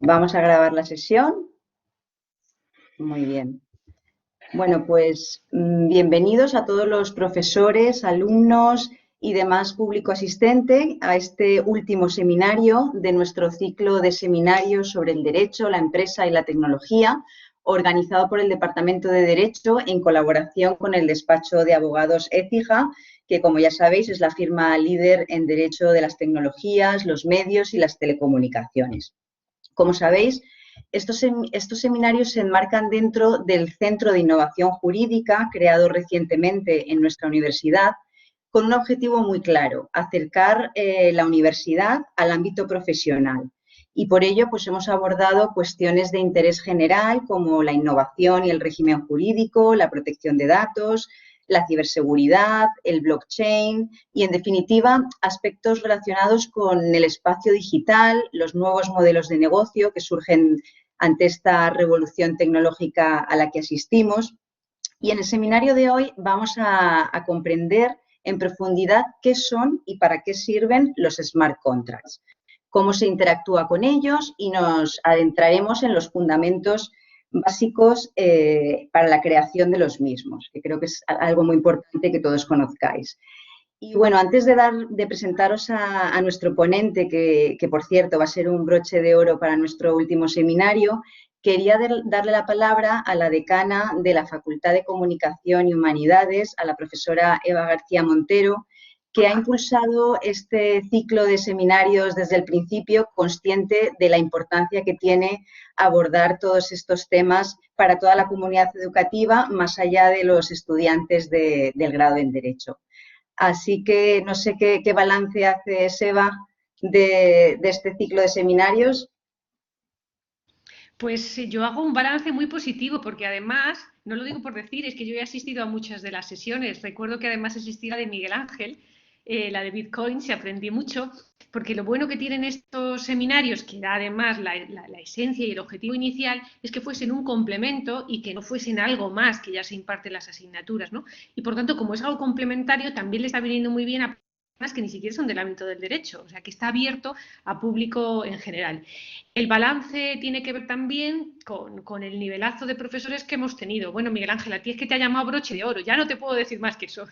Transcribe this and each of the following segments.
Vamos a grabar la sesión. Muy bien. Bueno, pues bienvenidos a todos los profesores, alumnos y demás público asistente a este último seminario de nuestro ciclo de seminarios sobre el derecho, la empresa y la tecnología, organizado por el Departamento de Derecho en colaboración con el despacho de abogados Écija, que, como ya sabéis, es la firma líder en derecho de las tecnologías, los medios y las telecomunicaciones. Como sabéis, estos seminarios se enmarcan dentro del Centro de Innovación Jurídica, creado recientemente en nuestra universidad, con un objetivo muy claro: acercar la universidad al ámbito profesional. Y por ello, pues hemos abordado cuestiones de interés general como la innovación y el régimen jurídico, la protección de datos, la ciberseguridad, el blockchain y, en definitiva, aspectos relacionados con el espacio digital, los nuevos modelos de negocio que surgen ante esta revolución tecnológica a la que asistimos. Y en el seminario de hoy vamos a comprender en profundidad qué son y para qué sirven los smart contracts, cómo se interactúa con ellos, y nos adentraremos en los fundamentos básicos para la creación de los mismos, que creo que es algo muy importante que todos conozcáis. Y bueno, antes de presentaros a nuestro ponente, que por cierto va a ser un broche de oro para nuestro último seminario, quería darle la palabra a la decana de la Facultad de Comunicación y Humanidades, a la profesora Eva García Montero, que ha impulsado este ciclo de seminarios desde el principio, consciente de la importancia que tiene abordar todos estos temas para toda la comunidad educativa, más allá de los estudiantes del grado en Derecho. Así que no sé qué balance hace Eva de este ciclo de seminarios. Pues yo hago un balance muy positivo porque además, no lo digo por decir, es que yo he asistido a muchas de las sesiones. Recuerdo que además asistí a la de Miguel Ángel, la de Bitcoins, y aprendí mucho, porque lo bueno que tienen estos seminarios, que da además la esencia y el objetivo inicial, es que fuesen un complemento y que no fuesen algo más que ya se imparte en las asignaturas, ¿no? Y por tanto, como es algo complementario, también le está viniendo muy bien a personas que ni siquiera son del ámbito del derecho, o sea, que está abierto a público en general. El balance tiene que ver también con el nivelazo de profesores que hemos tenido. Bueno, Miguel Ángel, a ti es que te ha llamado broche de oro, ya no te puedo decir más que eso.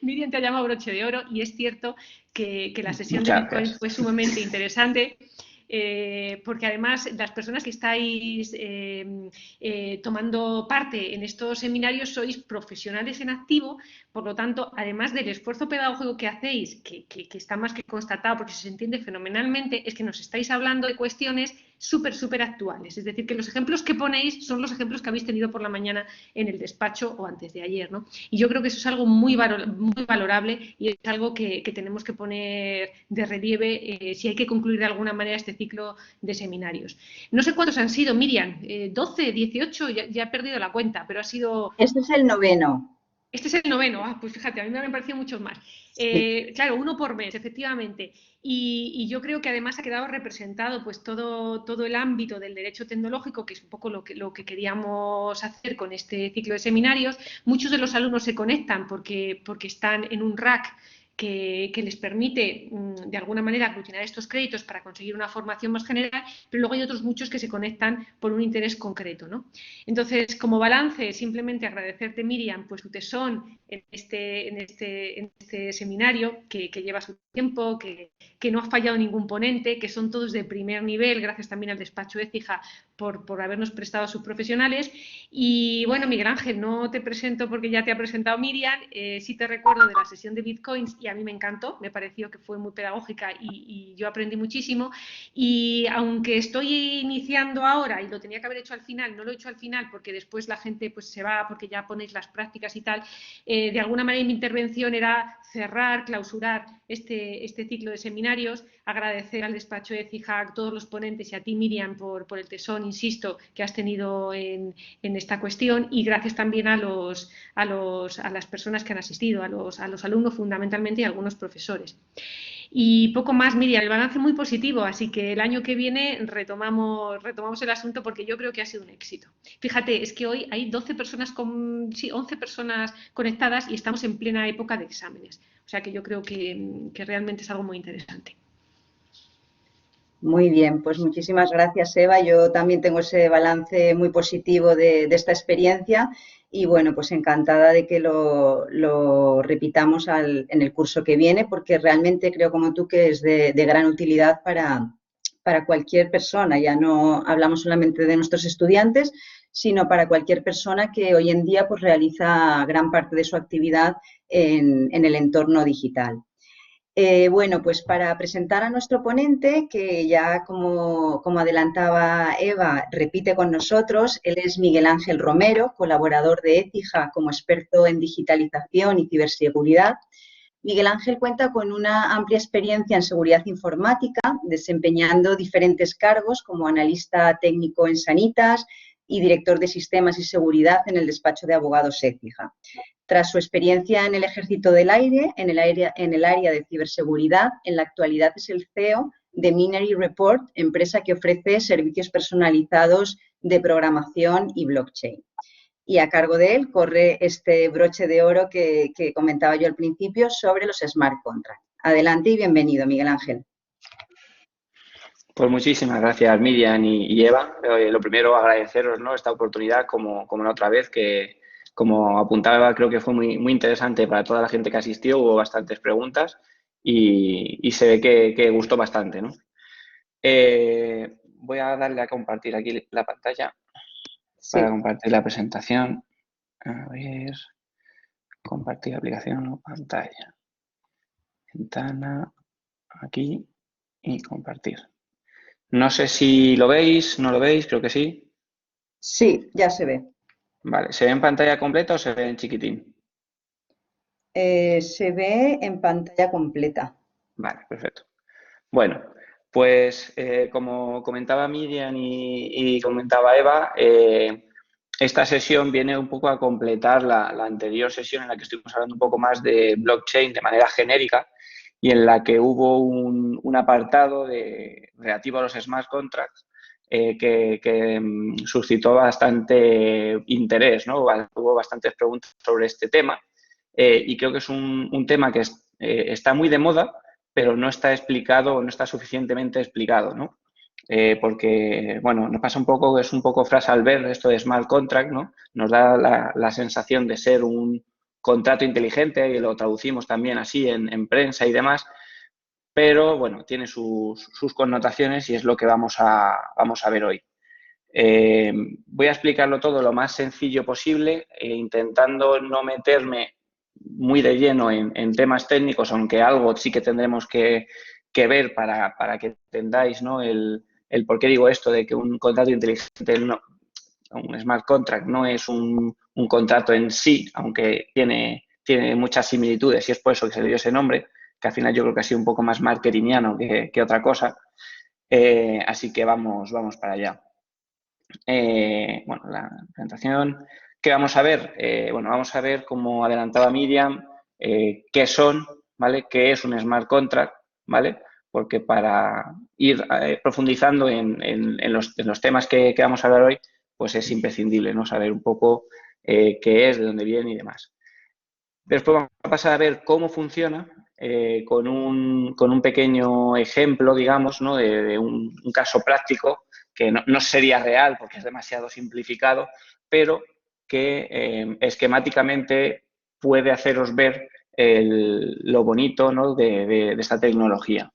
Miriam te ha llamado broche de oro y es cierto que la sesión de Bitcoin fue sumamente interesante. Porque además las personas que estáis tomando parte en estos seminarios sois profesionales en activo, por lo tanto, además del esfuerzo pedagógico que hacéis, que está más que constatado porque se entiende fenomenalmente, es que nos estáis hablando de cuestiones súper actuales. Es decir, que los ejemplos que ponéis son los ejemplos que habéis tenido por la mañana en el despacho o antes de ayer, ¿no? Y yo creo que eso es algo muy valorable y es algo que tenemos que poner de relieve si hay que concluir de alguna manera este ciclo de seminarios. No sé cuántos han sido, Miriam, 12, 18, ya he perdido la cuenta, pero ha sido... Este es el noveno. Este es el noveno, pues fíjate, a mí me han parecido muchos más. Claro, uno por mes, efectivamente. Y yo creo que además ha quedado representado pues todo el ámbito del derecho tecnológico, que es un poco lo que queríamos hacer con este ciclo de seminarios. Muchos de los alumnos se conectan porque están en un RAC que les permite de alguna manera aglutinar estos créditos para conseguir una formación más general, pero luego hay otros muchos que se conectan por un interés concreto, ¿no? Entonces, como balance, simplemente agradecerte, Miriam, pues tu tesón en este seminario, que lleva su tiempo, que no ha fallado ningún ponente, que son todos de primer nivel, gracias también al despacho Écija por habernos prestado a sus profesionales. Y bueno, Miguel Ángel, no te presento porque ya te ha presentado Miriam, sí te recuerdo de la sesión de Bitcoins y a mí me encantó, me pareció que fue muy pedagógica y yo aprendí muchísimo. Y aunque estoy iniciando ahora y lo tenía que haber hecho al final, no lo he hecho al final porque después la gente pues se va porque ya ponéis las prácticas y tal, de alguna manera mi intervención era cerrar, clausurar este ciclo de seminarios, agradecer al despacho de CIJAC, a todos los ponentes y a ti, Miriam, por el tesón, insisto, que has tenido en esta cuestión, y gracias también a las personas que han asistido, a los alumnos fundamentalmente y a algunos profesores. Y poco más, Miriam, el balance muy positivo, así que el año que viene retomamos el asunto porque yo creo que ha sido un éxito. Fíjate, es que hoy hay 11 personas conectadas y estamos en plena época de exámenes. O sea que yo creo que realmente es algo muy interesante. Muy bien, pues muchísimas gracias, Eva. Yo también tengo ese balance muy positivo de esta experiencia y bueno, pues encantada de que lo repitamos en el curso que viene, porque realmente creo como tú que es de gran utilidad para cualquier persona. Ya no hablamos solamente de nuestros estudiantes, sino para cualquier persona que hoy en día pues realiza gran parte de su actividad en el entorno digital. Bueno, pues para presentar a nuestro ponente, que ya como adelantaba Eva, repite con nosotros, él es Miguel Ángel Romero, colaborador de Écija como experto en digitalización y ciberseguridad. Miguel Ángel cuenta con una amplia experiencia en seguridad informática, desempeñando diferentes cargos como analista técnico en Sanitas y director de sistemas y seguridad en el despacho de abogados Écija. Tras su experiencia en el Ejército del Aire, en el área de ciberseguridad, en la actualidad es el CEO de Minery Report, empresa que ofrece servicios personalizados de programación y blockchain. Y a cargo de él corre este broche de oro que comentaba yo al principio sobre los smart contracts. Adelante y bienvenido, Miguel Ángel. Pues muchísimas gracias, Miriam y Eva. Lo primero, agradeceros, ¿no?, esta oportunidad, como la otra vez, que como apuntaba, creo que fue muy interesante para toda la gente que asistió. Hubo bastantes preguntas y se ve que gustó bastante, ¿no? Voy a darle a compartir aquí la pantalla para compartir la presentación. A ver, compartir aplicación o pantalla. Ventana, aquí y compartir. No sé si lo veis, no lo veis, creo que sí. Sí, ya se ve. Vale, ¿se ve en pantalla completa o se ve en chiquitín? Se ve en pantalla completa. Vale, perfecto. Bueno, pues como comentaba Miriam y comentaba Eva, esta sesión viene un poco a completar la anterior sesión en la que estuvimos hablando un poco más de blockchain de manera genérica y en la que hubo un apartado relativo a los smart contracts que suscitó bastante interés, ¿no? Hubo bastantes preguntas sobre este tema y creo que es un tema que está muy de moda, pero no está explicado o no está suficientemente explicado, ¿no? Porque, bueno, nos pasa un poco, es un poco frase al ver esto de smart contract, ¿no? Nos da la sensación de ser un contrato inteligente y lo traducimos también así en prensa y demás, pero, bueno, tiene sus connotaciones y es lo que vamos a ver hoy. Voy a explicarlo todo lo más sencillo posible, intentando no meterme muy de lleno en temas técnicos, aunque algo sí que tendremos que ver para que entendáis, ¿no?, el por qué digo esto de que un contrato inteligente, un smart contract, no es un contrato en sí, aunque tiene muchas similitudes y es por eso que se le dio ese nombre, que al final yo creo que ha sido un poco más marketingiano que otra cosa. Así que vamos para allá. Bueno, la presentación. ¿Qué vamos a ver? Bueno, vamos a ver, como adelantaba Miriam, qué son, ¿vale? ¿Qué es un smart contract? ¿Vale? Porque para ir profundizando en los temas que vamos a hablar hoy, pues es imprescindible, ¿no?, saber un poco qué es, de dónde viene y demás. Después vamos a pasar a ver cómo funciona con un pequeño ejemplo, digamos, ¿no?, de un caso práctico que no sería real porque es demasiado simplificado, pero que esquemáticamente puede haceros ver lo bonito, ¿no?, de esta tecnología.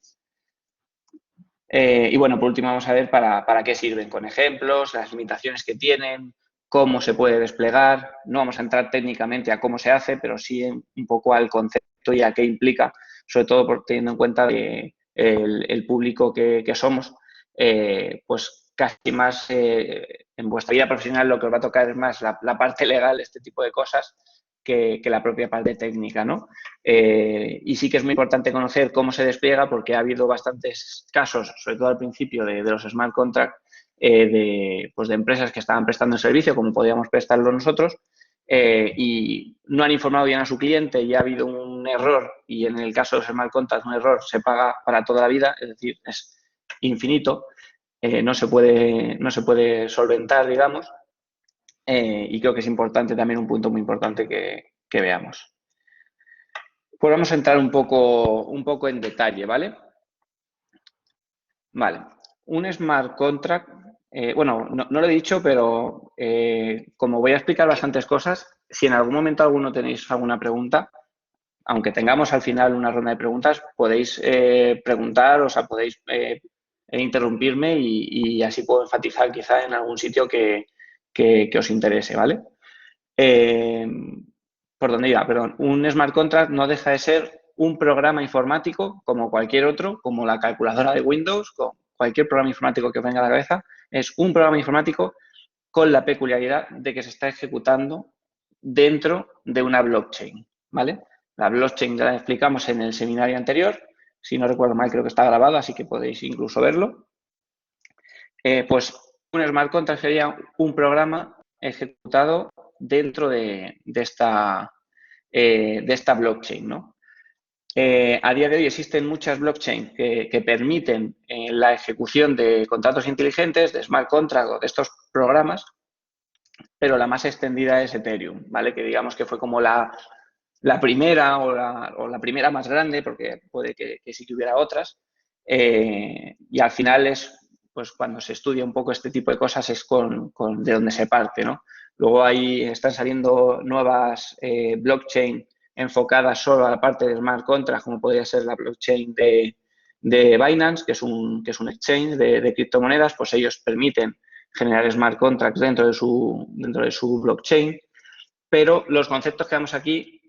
Y bueno, por último vamos a ver para qué sirven, con ejemplos, las limitaciones que tienen, cómo se puede desplegar. No vamos a entrar técnicamente a cómo se hace, pero sí un poco al concepto y a qué implica, sobre todo teniendo en cuenta el público que somos, pues casi más en vuestra vida profesional lo que os va a tocar es más la parte legal, este tipo de cosas, que la propia parte técnica, ¿no? Y sí que es muy importante conocer cómo se despliega porque ha habido bastantes casos, sobre todo al principio de los smart contracts, de empresas que estaban prestando el servicio, como podíamos prestarlo nosotros, y no han informado bien a su cliente y ha habido un error, y en el caso de los smart contracts un error se paga para toda la vida, es decir, es infinito, no se puede solventar, digamos, y creo que es importante también, un punto muy importante que veamos. Pues vamos a entrar un poco en detalle, ¿vale? Vale, un smart contract, bueno, no lo he dicho, pero como voy a explicar bastantes cosas, si en algún momento alguno tenéis alguna pregunta, aunque tengamos al final una ronda de preguntas, podéis preguntar, o sea, podéis interrumpirme y así puedo enfatizar quizá en algún sitio que os interese, ¿vale? ¿Por dónde iba? Perdón. Un smart contract no deja de ser un programa informático como cualquier otro, como la calculadora de Windows, con cualquier programa informático que os venga a la cabeza. Es un programa informático con la peculiaridad de que se está ejecutando dentro de una blockchain, ¿vale? La blockchain ya la explicamos en el seminario anterior. Si no recuerdo mal, creo que está grabado, así que podéis incluso verlo. Pues un smart contract sería un programa ejecutado dentro de esta blockchain, ¿no? A día de hoy existen muchas blockchains que permiten la ejecución de contratos inteligentes, de smart contract o de estos programas, pero la más extendida es Ethereum, ¿vale? Que digamos que fue como la primera o la primera más grande, porque puede que sí que hubiera otras, y al final es, pues cuando se estudia un poco este tipo de cosas es de donde se parte, ¿no? Luego ahí están saliendo nuevas blockchain enfocadas solo a la parte de smart contract, como podría ser la blockchain de Binance, que es un exchange de criptomonedas, pues ellos permiten generar smart contracts dentro de su blockchain, pero los conceptos que damos aquí,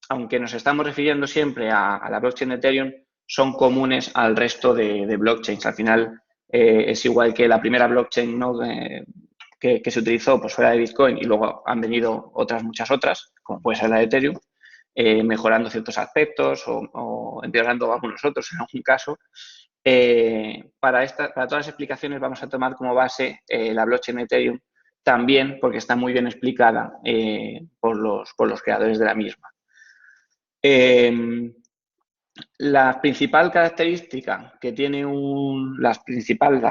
aunque nos estamos refiriendo siempre a la blockchain de Ethereum, son comunes al resto de blockchains. Al final es igual que la primera blockchain, ¿no? que se utilizó, pues fuera de Bitcoin, y luego han venido muchas otras, como puede ser la de Ethereum, mejorando ciertos aspectos o empeorando algunos otros en algún caso. Para todas las explicaciones vamos a tomar como base la blockchain de Ethereum, también porque está muy bien explicada por los creadores de la misma. La principal característica que tiene las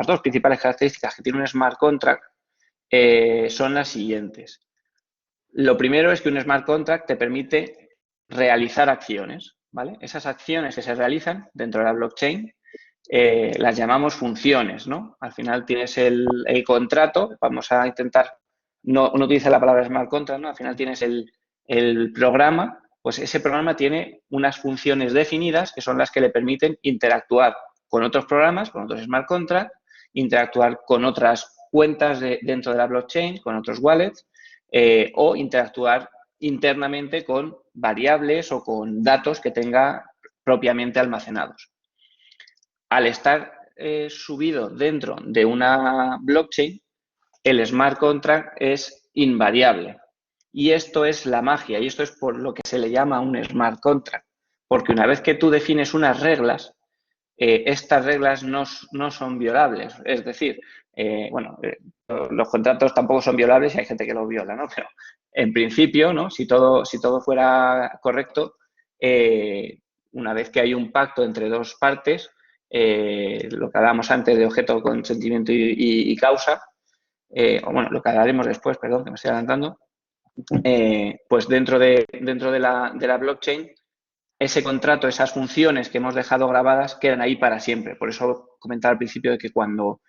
dos principales características que tiene un smart contract son las siguientes. Lo primero es que un smart contract te permite realizar acciones, ¿vale? Esas acciones que se realizan dentro de la blockchain las llamamos funciones, ¿no? Al final tienes el contrato, vamos a intentar no utilizar la palabra smart contract, ¿no? Al final tienes el programa, pues ese programa tiene unas funciones definidas que son las que le permiten interactuar con otros programas, con otros smart contracts, interactuar con otras cuentas dentro de la blockchain, con otros wallets, o interactuar internamente con variables o con datos que tenga propiamente almacenados. Al estar subido dentro de una blockchain, el smart contract es invariable. Y esto es la magia, y esto es por lo que se le llama un smart contract. Porque una vez que tú defines unas reglas, estas reglas no son violables. Es decir, los contratos tampoco son violables y hay gente que los viola, ¿no? Pero en principio, ¿no? Si todo fuera correcto, una vez que hay un pacto entre dos partes, lo que hablábamos antes de objeto, consentimiento y causa, lo que hablaremos después, perdón, que me estoy adelantando, pues dentro de la blockchain, ese contrato, esas funciones que hemos dejado grabadas quedan ahí para siempre. Por eso comentaba al principio de que cuando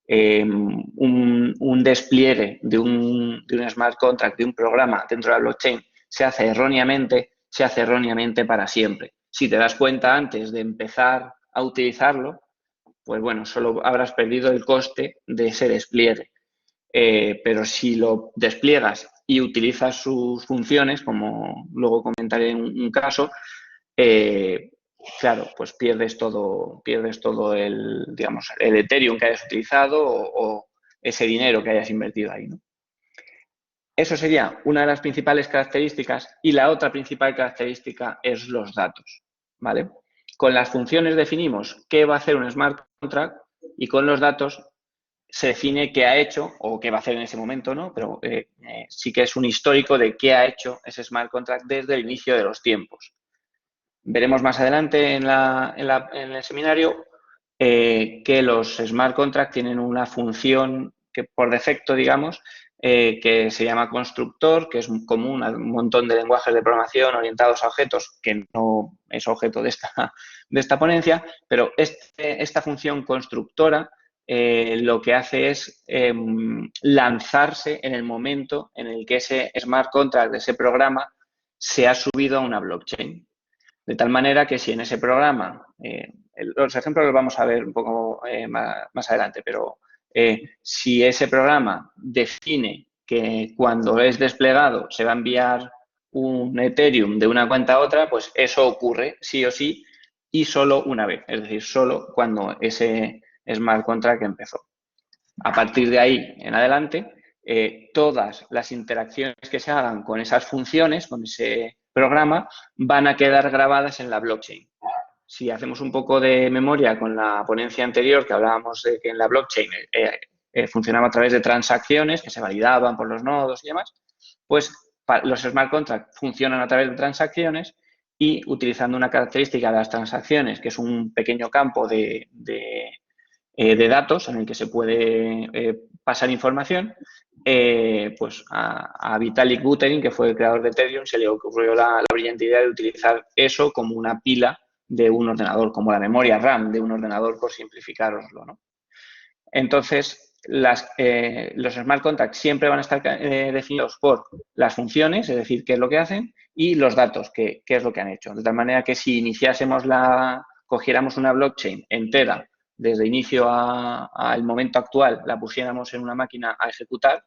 un despliegue de un smart contract, de un programa dentro de la blockchain, se hace erróneamente para siempre. Si te das cuenta antes de empezar a utilizarlo, pues bueno, solo habrás perdido el coste de ese despliegue. Pero si lo despliegas y utilizas sus funciones, como luego comentaré en un caso, claro, pues pierdes todo el Ethereum que hayas utilizado o ese dinero que hayas invertido ahí, ¿no? Eso sería una de las principales características, y la otra principal característica es los datos, ¿vale? Con las funciones definimos qué va a hacer un smart contract y con los datos se define qué ha hecho o qué va a hacer en ese momento, ¿no? Pero sí que es un histórico de qué ha hecho ese smart contract desde el inicio de los tiempos. Veremos más adelante en el seminario que los smart contracts tienen una función que por defecto, digamos, que se llama constructor, que es común a un montón de lenguajes de programación orientados a objetos, que no es objeto de esta ponencia, pero esta función constructora lo que hace es lanzarse en el momento en el que ese smart contract de ese programa se ha subido a una blockchain. De tal manera que si en ese programa, los ejemplos los vamos a ver un poco más adelante, pero si ese programa define que cuando es desplegado se va a enviar un Ethereum de una cuenta a otra, pues eso ocurre sí o sí y solo una vez, es decir, solo cuando ese smart contract empezó. A partir de ahí en adelante, todas las interacciones que se hagan con esas funciones, con ese programa, van a quedar grabadas en la blockchain. Si hacemos un poco de memoria con la ponencia anterior, que hablábamos de que en la blockchain funcionaba a través de transacciones que se validaban por los nodos y demás, pues los smart contracts funcionan a través de transacciones y utilizando una característica de las transacciones, que es un pequeño campo de datos en el que se puede pasar información, pues a Vitalik Buterin, que fue el creador de Ethereum, se le ocurrió la brillante idea de utilizar eso como una pila de un ordenador, como la memoria RAM de un ordenador, por simplificároslo, ¿no? Entonces, los smart contracts siempre van a estar definidos por las funciones, es decir, qué es lo que hacen, y los datos, qué es lo que han hecho. De tal manera que si cogiéramos una blockchain entera desde inicio al momento actual, la pusiéramos en una máquina a ejecutar,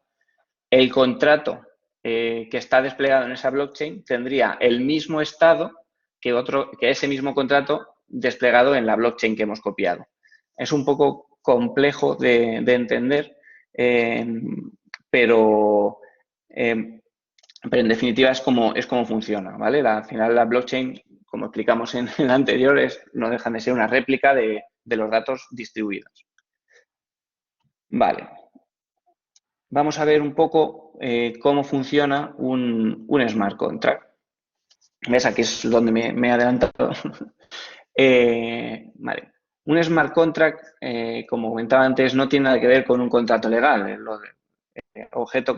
el contrato que está desplegado en esa blockchain tendría el mismo estado que ese mismo contrato desplegado en la blockchain que hemos copiado. Es un poco complejo de entender, pero en definitiva es como funciona, ¿vale? Al final la blockchain, como explicamos en el anterior, no dejan de ser una réplica de los datos distribuidos. Vale. Vamos a ver un poco cómo funciona un smart contract. ¿Ves? Aquí es donde me he adelantado. Vale. Un smart contract, como comentaba antes, no tiene nada que ver con un contrato legal. Lo de objeto,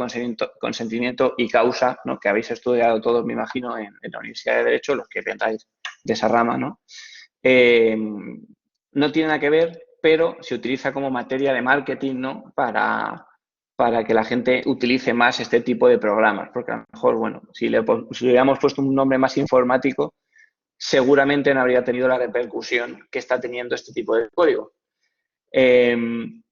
consentimiento y causa, ¿no? Que habéis estudiado todos, me imagino, en la Universidad de Derecho, los que vengáis de esa rama, ¿no? No tiene nada que ver, pero se utiliza como materia de marketing, ¿no? Para que la gente utilice más este tipo de programas, porque a lo mejor, bueno, si le hubiéramos puesto un nombre más informático, seguramente no habría tenido la repercusión que está teniendo este tipo de código. En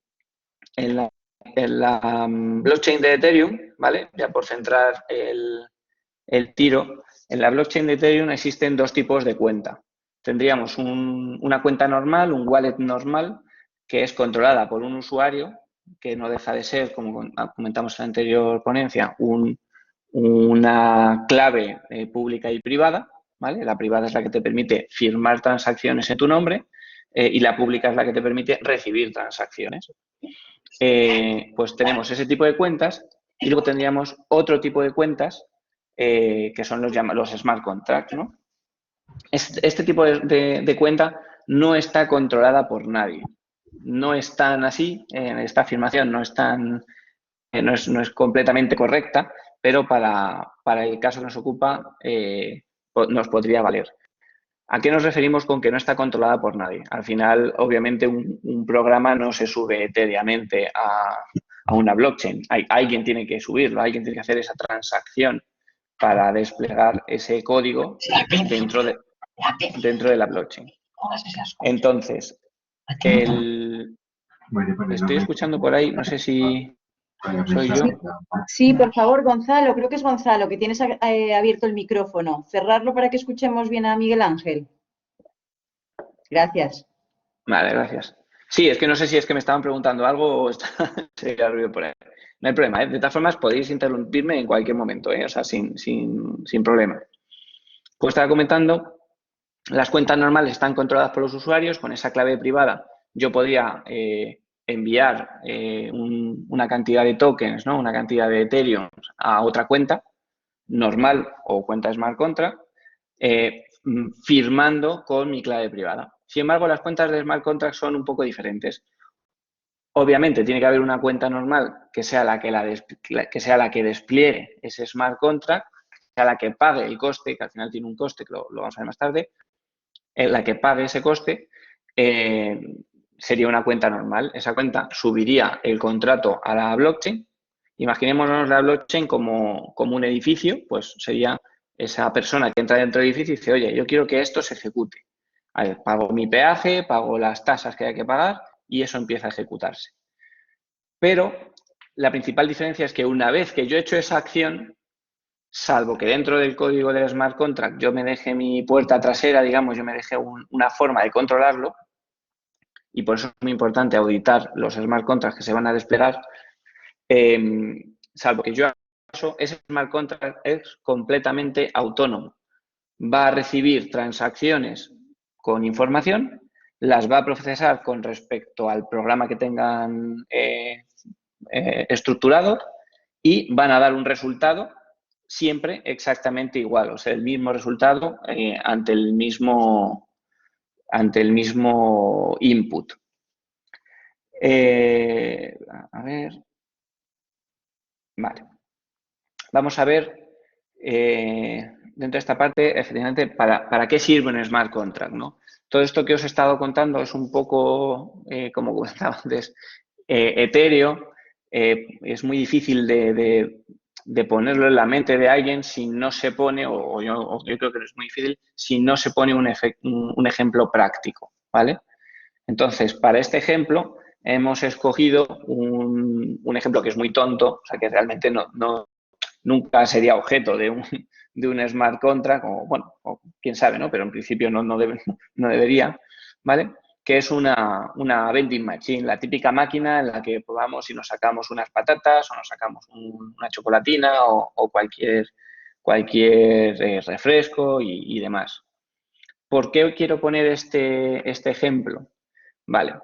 la blockchain de Ethereum, ¿vale? Ya por centrar el tiro, en la blockchain de Ethereum existen dos tipos de cuenta. Tendríamos una cuenta normal, un wallet normal, que es controlada por un usuario, que no deja de ser, como comentamos en la anterior ponencia, una clave pública y privada, ¿vale? La privada es la que te permite firmar transacciones en tu nombre y la pública es la que te permite recibir transacciones. Pues tenemos ese tipo de cuentas y luego tendríamos otro tipo de cuentas que son los smart contracts, ¿no? Este tipo de cuenta no está controlada por nadie. No es tan así, esta afirmación no es completamente correcta, pero para el caso que nos ocupa nos podría valer. ¿A qué nos referimos con que no está controlada por nadie? Al final, obviamente, un programa no se sube etéreamente a una blockchain. Alguien tiene que subirlo, alguien tiene que hacer esa transacción para desplegar ese código dentro de la blockchain. Entonces, estoy escuchando por ahí, no sé si soy yo. Sí, por favor, Gonzalo, creo que es Gonzalo, que tienes abierto el micrófono. Cerrarlo para que escuchemos bien a Miguel Ángel. Gracias. Vale, gracias. Sí, es que no sé si es que me estaban preguntando algo o sería ruido por ahí. No hay problema, ¿eh? De todas formas, podéis interrumpirme en cualquier momento, ¿eh? O sea, sin problema. Pues estaba comentando, las cuentas normales están controladas por los usuarios. Con esa clave privada yo podría enviar una cantidad de tokens, ¿no? Una cantidad de Ethereum a otra cuenta normal o cuenta smart contract, firmando con mi clave privada. Sin embargo, las cuentas de smart contract son un poco diferentes. Obviamente, tiene que haber una cuenta normal que sea la que despliegue ese smart contract, sea la que pague el coste, que al final tiene un coste, que lo vamos a ver más tarde, la que pague ese coste, sería una cuenta normal. Esa cuenta subiría el contrato a la blockchain. Imaginémonos la blockchain como un edificio, pues sería esa persona que entra dentro del edificio y dice, oye, yo quiero que esto se ejecute. A ver, pago mi peaje, pago las tasas que hay que pagar y eso empieza a ejecutarse. Pero la principal diferencia es que una vez que yo he hecho esa acción, salvo que dentro del código del smart contract yo me deje mi puerta trasera, digamos, yo me deje una forma de controlarlo, y por eso es muy importante auditar los smart contracts que se van a desplegar, salvo que yo haga eso, ese smart contract es completamente autónomo. Va a recibir transacciones con información, las va a procesar con respecto al programa que tengan estructurado y van a dar un resultado siempre exactamente igual, o sea, el mismo resultado ante el mismo input. A ver. Vale. Vamos a ver dentro de esta parte, efectivamente, para qué sirve un smart contract, ¿no? Todo esto que os he estado contando es un poco, como comentaba antes, etéreo. Es muy difícil de ponerlo en la mente de alguien si no se pone, o yo creo que es muy difícil, si no se pone un ejemplo práctico, ¿vale? Entonces, para este ejemplo hemos escogido un ejemplo que es muy tonto, o sea, que realmente nunca sería objeto de un smart contract, o bueno, o quién sabe, ¿no? Pero en principio no debería, ¿vale? Que es una vending machine, la típica máquina en la que vamos y nos sacamos unas patatas o nos sacamos una chocolatina o cualquier refresco y demás. ¿Por qué quiero poner este ejemplo? Vale,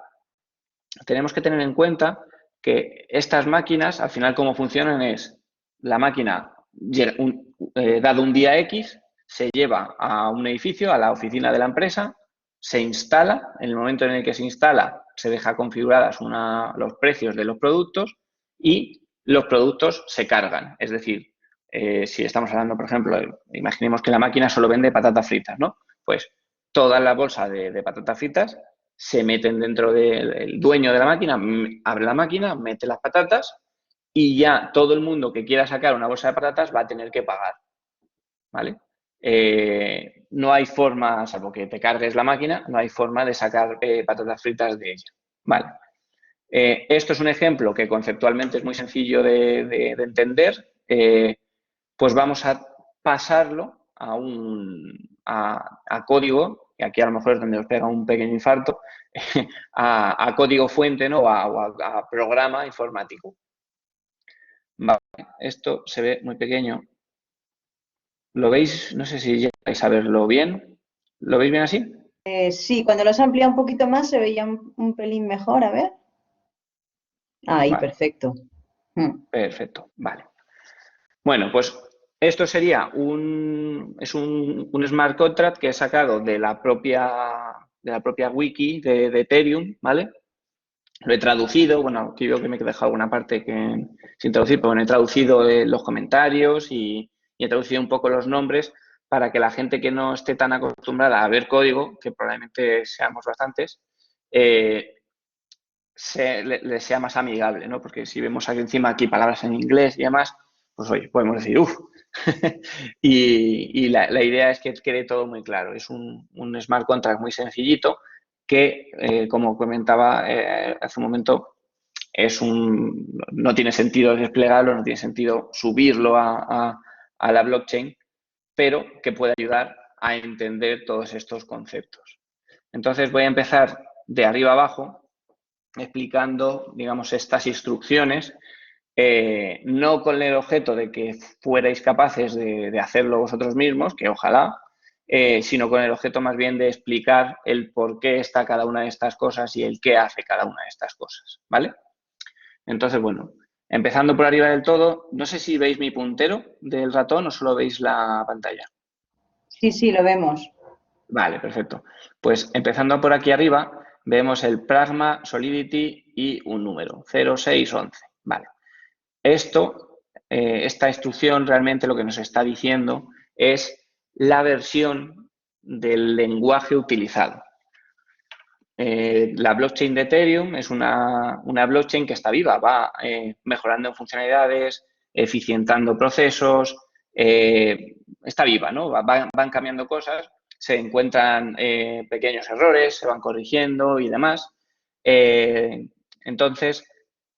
tenemos que tener en cuenta que estas máquinas, al final, cómo funcionan es, la máquina, dado un día X, se lleva a un edificio, a la oficina de la empresa, se instala, en el momento en el que se instala, se deja configuradas los precios de los productos y los productos se cargan. Es decir, si estamos hablando, por ejemplo, imaginemos que la máquina solo vende patatas fritas, ¿no? Pues toda la bolsa de patatas fritas se meten dentro del dueño de la máquina, abre la máquina, mete las patatas y ya todo el mundo que quiera sacar una bolsa de patatas va a tener que pagar, ¿vale? No hay forma, salvo que te cargues la máquina, no hay forma de sacar patatas fritas de ella, ¿vale? Esto es un ejemplo que conceptualmente es muy sencillo de entender, pues vamos a pasarlo a código, y aquí a lo mejor es donde os pega un pequeño infarto, a código fuente, ¿no? o a programa informático. Vale, esto se ve muy pequeño. ¿Lo veis? No sé si llegáis a verlo bien. ¿Lo veis bien así? Sí, cuando los amplía un poquito más se veía un pelín mejor, a ver. Ahí, Vale. perfecto. Perfecto, vale. Bueno, pues esto sería un smart contract que he sacado de la propia wiki de Ethereum, ¿vale? Lo he traducido, bueno, aquí veo que me he dejado alguna parte sin traducir, pero bueno, he traducido los comentarios y he traducido un poco los nombres para que la gente que no esté tan acostumbrada a ver código, que probablemente seamos bastantes, le sea más amigable, ¿no? Porque si vemos aquí encima palabras en inglés y demás, pues oye, podemos decir, uff. y la idea es que quede todo muy claro. Es un smart contract muy sencillito que, como comentaba hace un momento, no tiene sentido desplegarlo, no tiene sentido subirlo a la blockchain, pero que puede ayudar a entender todos estos conceptos. Entonces voy a empezar de arriba abajo explicando, digamos, estas instrucciones, no con el objeto de que fuerais capaces de hacerlo vosotros mismos, que ojalá, sino con el objeto más bien de explicar el por qué está cada una de estas cosas y el qué hace cada una de estas cosas, ¿vale? Entonces, bueno, empezando por arriba del todo, no sé si veis mi puntero del ratón o solo veis la pantalla. Sí, sí, lo vemos. Vale, perfecto. Pues empezando por aquí arriba, vemos el pragma, solidity y un número, 0, 6, 11. Vale. Esta instrucción realmente lo que nos está diciendo es la versión del lenguaje utilizado. La blockchain de Ethereum es una blockchain que está viva, va mejorando en funcionalidades, eficientando procesos, está viva, ¿no? Van cambiando cosas, se encuentran pequeños errores, se van corrigiendo y demás. Entonces,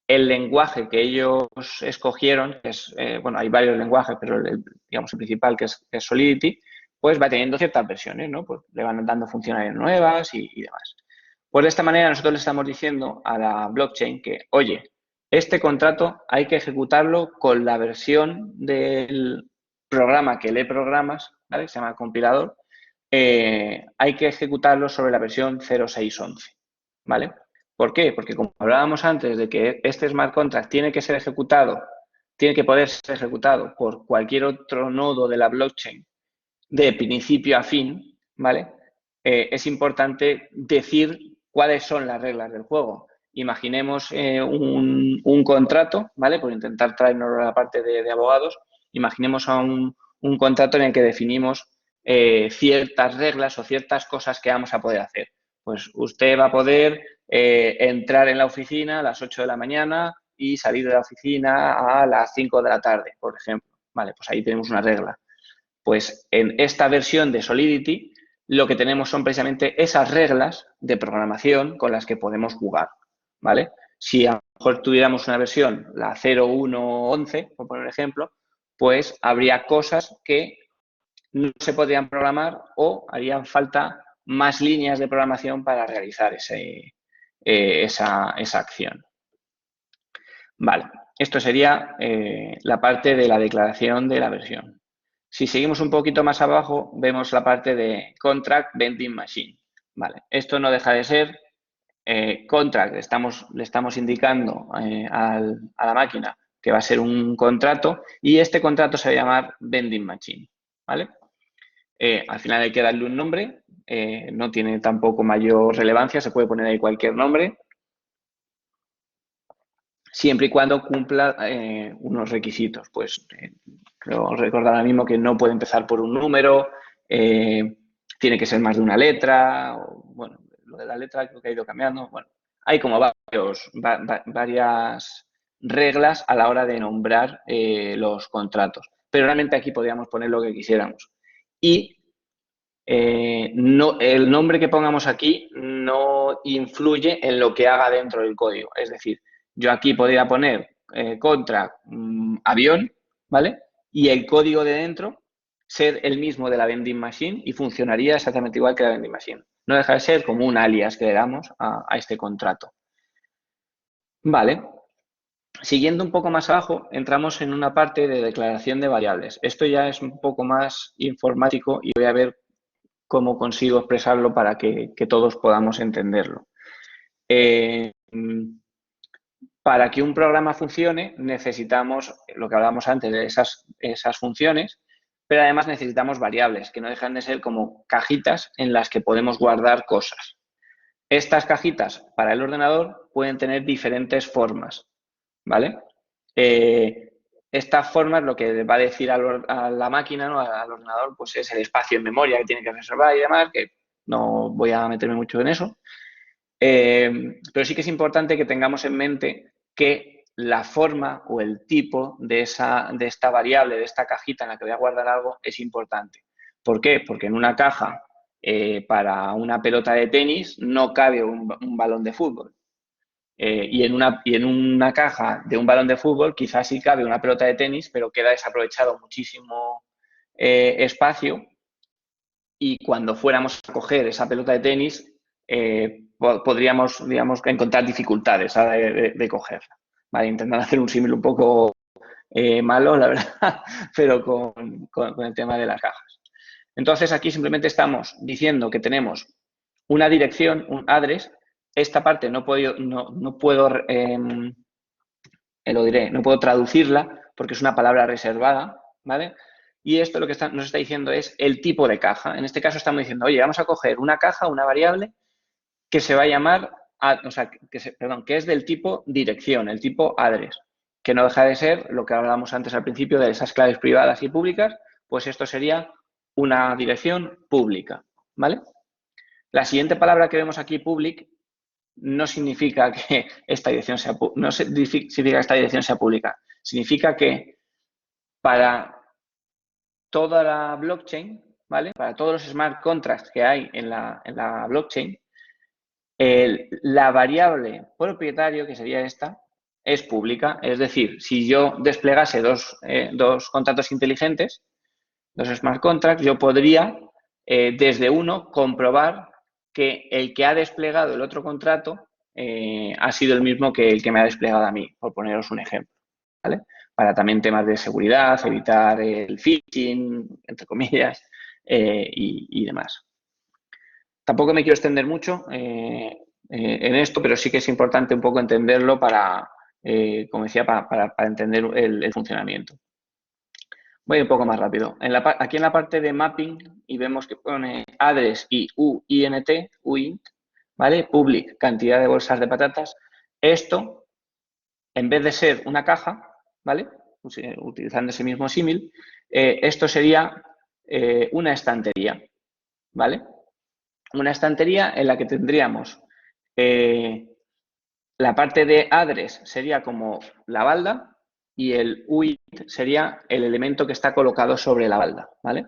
el lenguaje que ellos escogieron, que es, bueno, hay varios lenguajes, pero digamos el principal, que es Solidity, pues va teniendo ciertas versiones, ¿no? Pues le van dando funcionalidades nuevas y demás. Pues de esta manera nosotros le estamos diciendo a la blockchain que, oye, este contrato hay que ejecutarlo con la versión del programa que lee programas, ¿vale? Se llama compilador. Hay que ejecutarlo sobre la versión 0611, ¿vale? ¿Por qué? Porque como hablábamos antes de que este smart contract tiene que ser ejecutado, tiene que poder ser ejecutado por cualquier otro nodo de la blockchain de principio a fin, ¿vale? Es importante decir cuáles son las reglas del juego. Imaginemos un contrato, ¿vale? Por intentar traernos a la parte de abogados, imaginemos a un contrato en el que definimos ciertas reglas o ciertas cosas que vamos a poder hacer. Pues usted va a poder entrar en la oficina a las 8 de la mañana y salir de la oficina a las 5 de la tarde, por ejemplo. Vale, pues ahí tenemos una regla. Pues en esta versión de Solidity lo que tenemos son precisamente esas reglas de programación con las que podemos jugar, ¿vale? Si a lo mejor tuviéramos una versión, la 0111, por poner ejemplo, pues habría cosas que no se podrían programar o harían falta más líneas de programación para realizar esa acción. Vale, esto sería la parte de la declaración de la versión. Si seguimos un poquito más abajo, vemos la parte de Contract Vending Machine. Vale, esto no deja de ser contract, le estamos indicando a la máquina que va a ser un contrato y este contrato se va a llamar Vending Machine. ¿Vale? Al final hay que darle un nombre, no tiene tampoco mayor relevancia, se puede poner ahí cualquier nombre, siempre y cuando cumpla unos requisitos. Pues creo recordar ahora mismo que no puede empezar por un número, tiene que ser más de una letra, o, bueno, lo de la letra creo que ha ido cambiando. Bueno, hay como varias reglas a la hora de nombrar los contratos, pero realmente aquí podríamos poner lo que quisiéramos. Y el nombre que pongamos aquí no influye en lo que haga dentro del código. Es decir, yo aquí podría poner contract avión, ¿vale? Y el código de dentro ser el mismo de la vending machine y funcionaría exactamente igual que la vending machine. No deja de ser como un alias que le damos a este contrato. Vale. Siguiendo un poco más abajo, entramos en una parte de declaración de variables. Esto ya es un poco más informático y voy a ver cómo consigo expresarlo para que todos podamos entenderlo. Para que un programa funcione necesitamos, lo que hablábamos antes de esas funciones, pero además necesitamos variables, que no dejan de ser como cajitas en las que podemos guardar cosas. Estas cajitas para el ordenador pueden tener diferentes formas, ¿vale? Estas formas lo que va a decir a la máquina, ¿no? Al ordenador, pues es el espacio en memoria que tiene que reservar y demás, que no voy a meterme mucho en eso. Pero sí que es importante que tengamos en mente que la forma o el tipo de esta variable, de esta cajita en la que voy a guardar algo, es importante. ¿Por qué? Porque en una caja para una pelota de tenis no cabe un balón de fútbol. Y en una caja de un balón de fútbol quizás sí cabe una pelota de tenis, pero queda desaprovechado muchísimo espacio y cuando fuéramos a coger esa pelota de tenis podríamos, digamos, encontrar dificultades de cogerla. ¿Vale? Intentando hacer un símil un poco malo, la verdad, pero con el tema de las cajas. Entonces aquí simplemente estamos diciendo que tenemos una dirección, un address. Esta parte no puedo traducirla porque es una palabra reservada, ¿vale? Y esto lo que nos está diciendo es el tipo de caja. En este caso estamos diciendo, oye, vamos a coger una caja, una variable que se va a llamar, que es del tipo dirección, el tipo address, que no deja de ser lo que hablábamos antes al principio de esas claves privadas y públicas, pues esto sería una dirección pública, ¿vale? La siguiente palabra que vemos aquí, public, no significa que esta dirección sea, significa que esta dirección sea pública. Significa que para toda la blockchain, ¿vale? Para todos los smart contracts que hay en la blockchain, la variable propietario, que sería esta, es pública. Es decir, si yo desplegase dos contratos inteligentes, dos smart contracts, yo podría desde uno comprobar que el que ha desplegado el otro contrato ha sido el mismo que el que me ha desplegado a mí, por poneros un ejemplo, ¿vale? Para también temas de seguridad, evitar el phishing, entre comillas, y demás. Tampoco me quiero extender mucho en esto, pero sí que es importante un poco entenderlo para, como decía, para entender el funcionamiento. Voy un poco más rápido. Aquí en la parte de mapping, y vemos que pone address y uint, ¿vale? Public, cantidad de bolsas de patatas. Esto, en vez de ser una caja, ¿vale? Utilizando ese mismo símil, esto sería una estantería, ¿vale? Una estantería en la que tendríamos la parte de address sería como la balda, y el uint sería el elemento que está colocado sobre la balda, ¿vale?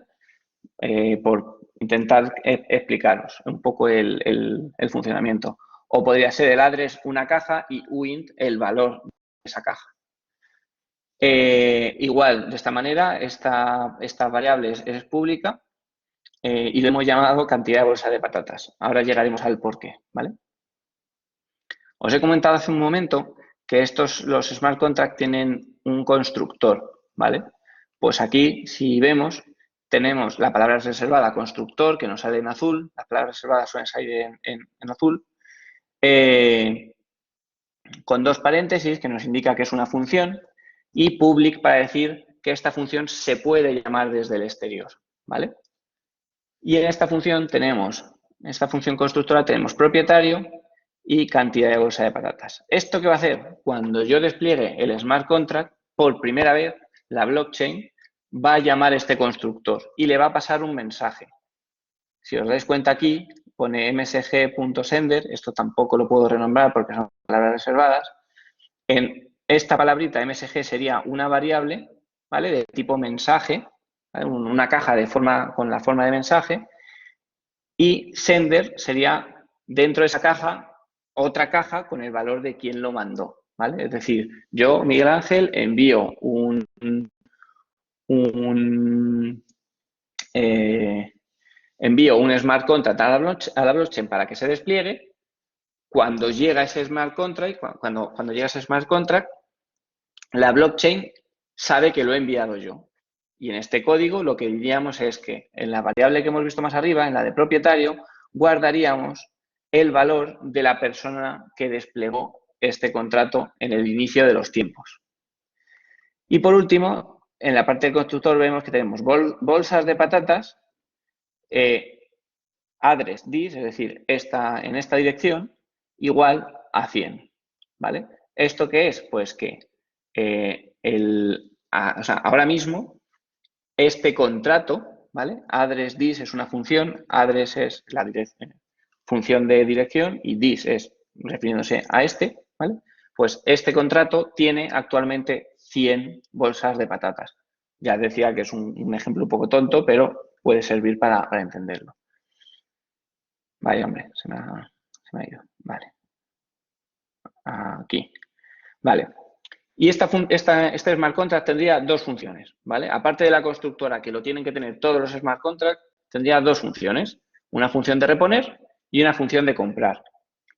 Por intentar explicaros un poco el funcionamiento. O podría ser el address una caja y uint el valor de esa caja. Igual, de esta manera, esta variable es pública y le hemos llamado cantidad de bolsa de patatas. Ahora llegaremos al porqué, ¿vale? Os he comentado hace un momento que los smart contracts tienen un constructor, ¿vale? Pues aquí, si vemos, tenemos la palabra reservada constructor, que nos sale en azul. Las palabras reservadas suelen salir en azul. Con dos paréntesis, que nos indica que es una función, y public para decir que esta función se puede llamar desde el exterior, ¿vale? Y en esta función constructora tenemos propietario y cantidad de bolsa de patatas. ¿Esto qué va a hacer? Cuando yo despliegue el smart contract, por primera vez, la blockchain va a llamar este constructor y le va a pasar un mensaje. Si os dais cuenta aquí, pone msg.sender, esto tampoco lo puedo renombrar porque son palabras reservadas. En esta palabrita msg sería una variable, ¿vale? De tipo mensaje, ¿vale? Una caja con la forma de mensaje, y sender sería dentro de esa caja otra caja con el valor de quien lo mandó, ¿vale? Es decir, yo, Miguel Ángel, envío un smart contract a la blockchain para que se despliegue. Cuando llega ese smart contract, cuando llega ese smart contract, la blockchain sabe que lo he enviado yo. Y en este código lo que diríamos es que en la variable que hemos visto más arriba, en la de propietario, guardaríamos el valor de la persona que desplegó este contrato en el inicio de los tiempos. Y por último, en la parte del constructor vemos que tenemos bolsas de patatas, address this, es decir, en esta dirección, igual a 100, ¿vale? ¿Esto qué es? Pues que ahora mismo este contrato, ¿vale? Address this es una función, address es la función de dirección y this es refiriéndose a este, ¿vale? Pues este contrato tiene actualmente 100 bolsas de patatas. Ya decía que es un ejemplo un poco tonto, pero puede servir para entenderlo. Vaya, hombre, se me ha ido. Vale. Aquí. Vale. Y este smart contract tendría dos funciones, ¿vale? Aparte de la constructora, que lo tienen que tener todos los smart contracts, tendría dos funciones. Una función de reponer y una función de comprar.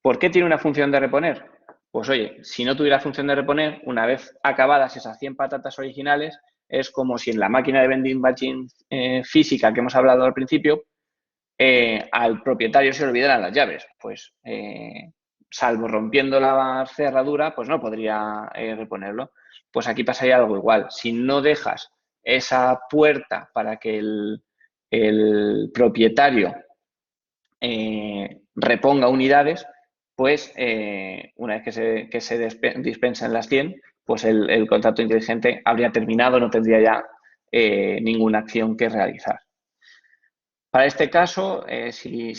¿Por qué tiene una función de reponer? Pues oye, si no tuviera función de reponer, una vez acabadas esas 100 patatas originales, es como si en la máquina de vending machine física que hemos hablado al principio, al propietario se le olvidaran las llaves. Pues salvo rompiendo la cerradura, pues no podría reponerlo. Pues aquí pasaría algo igual. Si no dejas esa puerta para que el propietario reponga unidades, pues una vez que se dispensen las 100, pues el contrato inteligente habría terminado, no tendría ya ninguna acción que realizar. Para este caso, si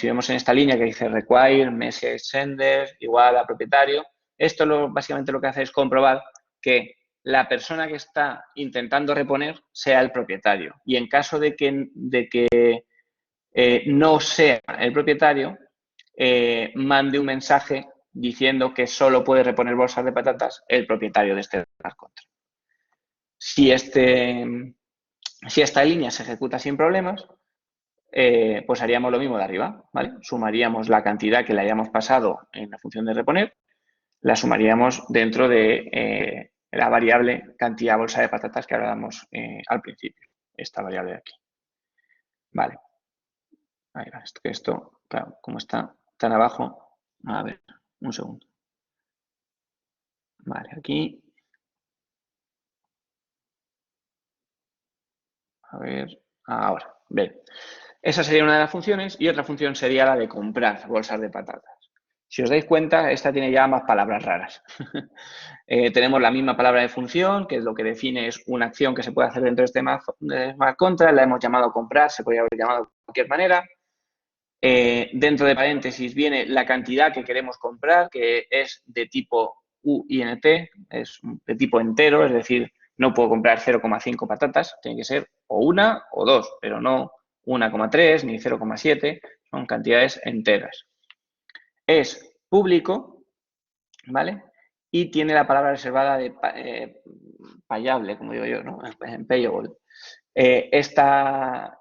vemos en esta línea que dice require message sender igual a propietario, esto básicamente lo que hace es comprobar que la persona que está intentando reponer sea el propietario. Y en caso de que no sea el propietario, mande un mensaje diciendo que solo puede reponer bolsas de patatas el propietario de este smart contract. Si esta línea se ejecuta sin problemas, pues haríamos lo mismo de arriba, ¿vale? Sumaríamos la cantidad que le hayamos pasado en la función de reponer, la sumaríamos dentro de la variable cantidad bolsa de patatas que hablábamos al principio, esta variable de aquí. Vale. Ahí va, esto, claro, como está tan abajo, a ver, un segundo. Vale, aquí. A ver, ahora, bien. Esa sería una de las funciones y otra función sería la de comprar bolsas de patatas. Si os dais cuenta, esta tiene ya más palabras raras. Tenemos la misma palabra de función, que es lo que define es una acción que se puede hacer dentro de Smart Contract, la hemos llamado comprar, se podría haber llamado de cualquier manera. Dentro de paréntesis viene la cantidad que queremos comprar, que es de tipo UINT, es de tipo entero, es decir, no puedo comprar 0,5 patatas, tiene que ser o una o dos, pero no 1,3 ni 0,7, son cantidades enteras. Es público, ¿vale? Y tiene la palabra reservada de payable, como digo yo, ¿no? Payable. Esta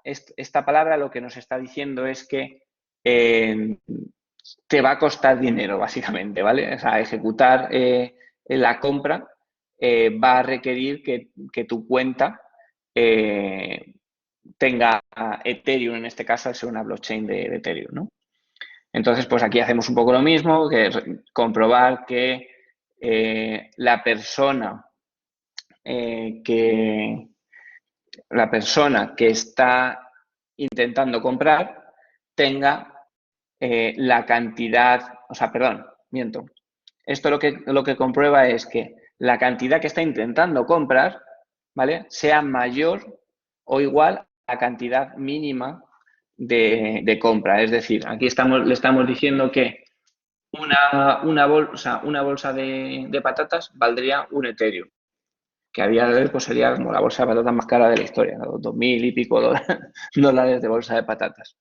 palabra lo que nos está diciendo es que te va a costar dinero, básicamente, ¿vale? O sea, ejecutar la compra va a requerir que tu cuenta tenga Ethereum, en este caso, al ser una blockchain de Ethereum, ¿no? Entonces, pues aquí hacemos un poco lo mismo, que es comprobar que la persona que está intentando comprar tenga la cantidad, o sea, perdón, miento. Esto lo que comprueba es que la cantidad que está intentando comprar, ¿vale?, sea mayor o igual a la cantidad mínima de compra. Es decir, aquí le estamos diciendo que una bolsa de patatas valdría un Ethereum, que a día de hoy pues sería como la bolsa de patatas más cara de la historia, ¿no? 2.000 y pico dólares de bolsa de patatas.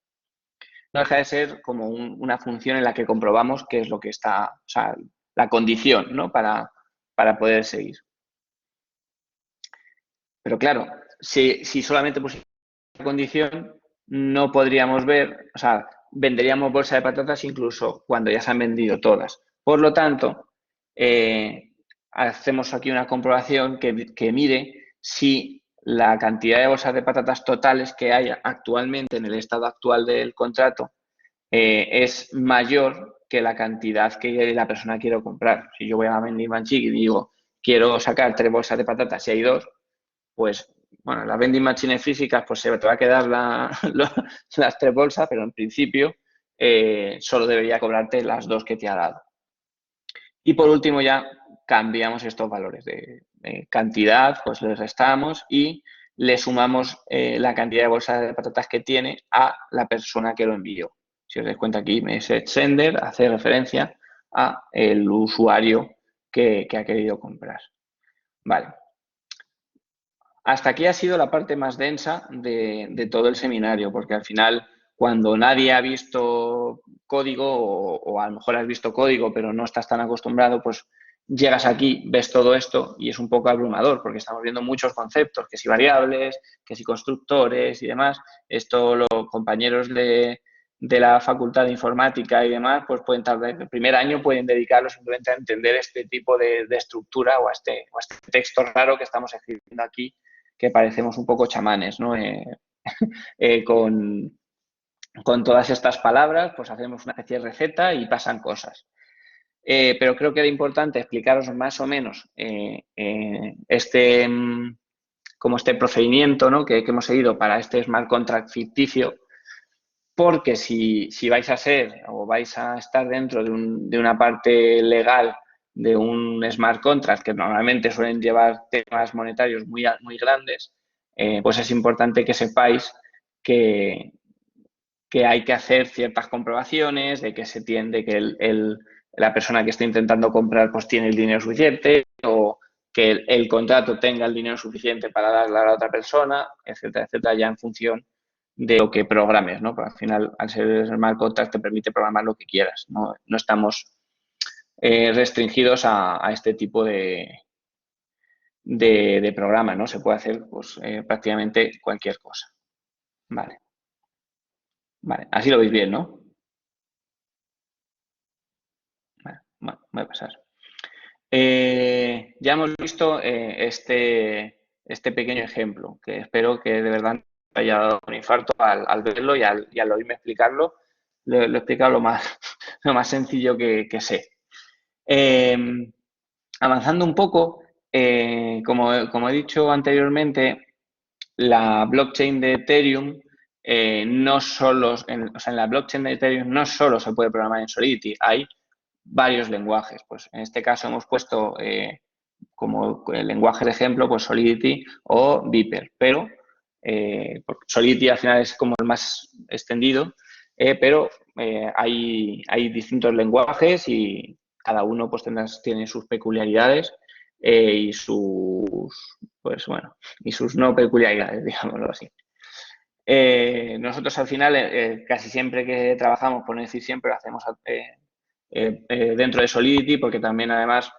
No deja de ser como una función en la que comprobamos qué es lo que está, o sea, la condición, ¿no?, para poder seguir. Pero claro, si solamente pusiéramos la condición, no podríamos ver, o sea, venderíamos bolsa de patatas incluso cuando ya se han vendido todas. Por lo tanto, hacemos aquí una comprobación que mire si la cantidad de bolsas de patatas totales que hay actualmente en el estado actual del contrato es mayor que la cantidad que la persona quiere comprar. Si yo voy a la vending machine y digo, quiero sacar 3 bolsas de patatas y hay 2, pues, bueno, las vending machines físicas, pues se te va a quedar las 3 bolsas, pero en principio solo debería cobrarte las 2 que te ha dado. Y por último ya cambiamos estos valores de cantidad, pues les restamos y le sumamos la cantidad de bolsas de patatas que tiene a la persona que lo envió. Si os dais cuenta aquí, message sender hace referencia a el usuario que ha querido comprar. Vale. Hasta aquí ha sido la parte más densa de todo el seminario, porque al final, cuando nadie ha visto código, o a lo mejor has visto código, pero no estás tan acostumbrado, pues llegas aquí, ves todo esto y es un poco abrumador, porque estamos viendo muchos conceptos, que si variables, que si constructores y demás. Esto los compañeros de la Facultad de Informática y demás, pues pueden tardar, el primer año pueden dedicarlo simplemente a entender este tipo de estructura o a este texto raro que estamos escribiendo aquí, que parecemos un poco chamanes, ¿no? Con todas estas palabras, pues hacemos una especie de receta y pasan cosas. Pero creo que era importante explicaros más o menos como este procedimiento, ¿no?, que hemos seguido para este smart contract ficticio, porque si vais a ser o vais a estar dentro de una parte legal de un smart contract, que normalmente suelen llevar temas monetarios muy grandes, pues es importante que sepáis que que hay que hacer ciertas comprobaciones, de que se tiende que la persona que está intentando comprar pues tiene el dinero suficiente, o que el contrato tenga el dinero suficiente para darle a la otra persona, etcétera, etcétera, ya en función de lo que programes, ¿no? Porque al final, al ser smart contract, te permite programar lo que quieras, no estamos restringidos a este tipo de programa, ¿no? Se puede hacer pues, prácticamente cualquier cosa. Vale. Vale, así lo veis bien, ¿no? Vale, bueno, voy a pasar. Ya hemos visto este pequeño ejemplo, que espero que de verdad me haya dado un infarto al verlo y al oírme explicarlo. Lo he explicado lo más sencillo que sé. Avanzando un poco, como he dicho anteriormente, la blockchain de Ethereum no solo, en la blockchain de Ethereum no solo se puede programar en Solidity, hay varios lenguajes. Pues en este caso hemos puesto como el lenguaje de ejemplo, pues Solidity o Viper, pero Solidity al final es como el más extendido, pero hay distintos lenguajes y cada uno pues tiene sus peculiaridades y sus no peculiaridades, digámoslo así. Nosotros al final casi siempre que trabajamos, por no decir siempre, lo hacemos dentro de Solidity, porque también además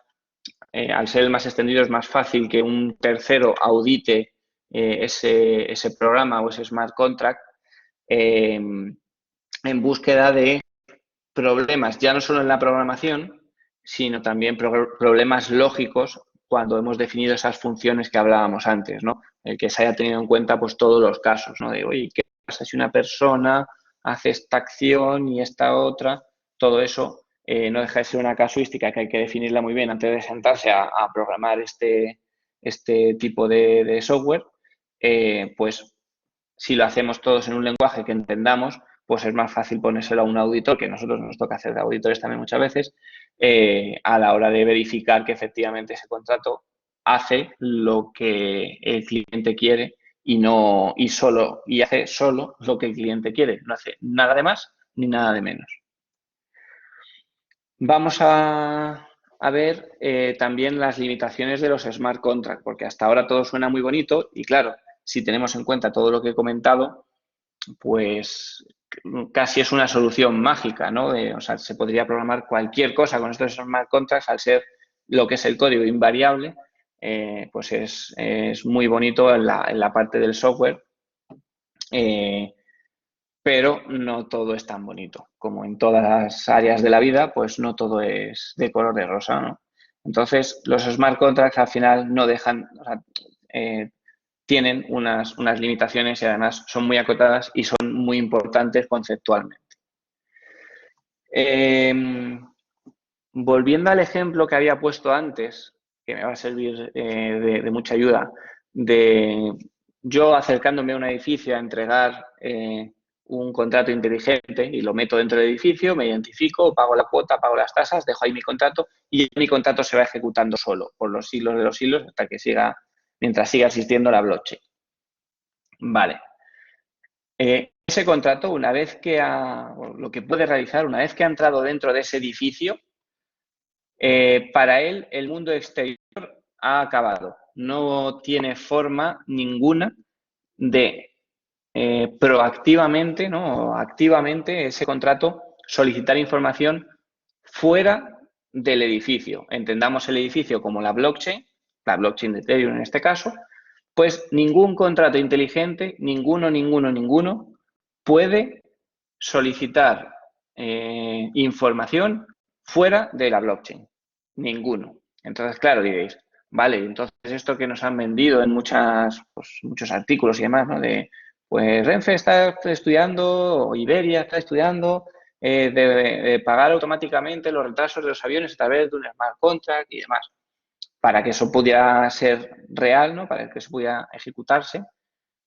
al ser el más extendido es más fácil que un tercero audite ese programa o ese smart contract en búsqueda de problemas, ya no solo en la programación, sino también problemas lógicos cuando hemos definido esas funciones que hablábamos antes, ¿no? El que se haya tenido en cuenta pues todos los casos, ¿no? De, oye, ¿qué pasa si una persona hace esta acción y esta otra? Todo eso no deja de ser una casuística que hay que definirla muy bien antes de sentarse a programar este tipo de software. Pues si lo hacemos todos en un lenguaje que entendamos, pues es más fácil ponérselo a un auditor, que a nosotros nos toca hacer de auditores también muchas veces, a la hora de verificar que efectivamente ese contrato hace lo que el cliente quiere y hace solo lo que el cliente quiere. No hace nada de más ni nada de menos. Vamos a ver también las limitaciones de los smart contracts, porque hasta ahora todo suena muy bonito y claro, si tenemos en cuenta todo lo que he comentado, pues casi es una solución mágica, ¿no? O sea, se podría programar cualquier cosa con estos smart contracts, al ser lo que es el código invariable, pues es muy bonito en la parte del software, pero no todo es tan bonito. Como en todas las áreas de la vida, pues no todo es de color de rosa, ¿no? Entonces, los smart contracts al final no dejan, o sea, tienen unas limitaciones y además son muy acotadas y son muy importantes conceptualmente. Volviendo al ejemplo que había puesto antes, que me va a servir de mucha ayuda, de yo acercándome a un edificio a entregar un contrato inteligente y lo meto dentro del edificio, me identifico, pago la cuota, pago las tasas, dejo ahí mi contrato y mi contrato se va ejecutando solo por los siglos de los siglos hasta que mientras siga existiendo la blockchain. Vale. Ese contrato, una vez lo que puede realizar, una vez que ha entrado dentro de ese edificio, para él el mundo exterior ha acabado. No tiene forma ninguna de proactivamente, ¿no? O activamente ese contrato solicitar información fuera del edificio. Entendamos el edificio como la blockchain de Ethereum en este caso, pues ningún contrato inteligente, ninguno, puede solicitar información fuera de la blockchain. Ninguno. Entonces, claro, diréis, vale, entonces esto que nos han vendido en muchos artículos y demás, ¿no? Pues Renfe está estudiando, o Iberia está estudiando, de pagar automáticamente los retrasos de los aviones a través de un smart contract y demás. Para que eso pudiera ser real, ¿no? Para que eso pudiera ejecutarse,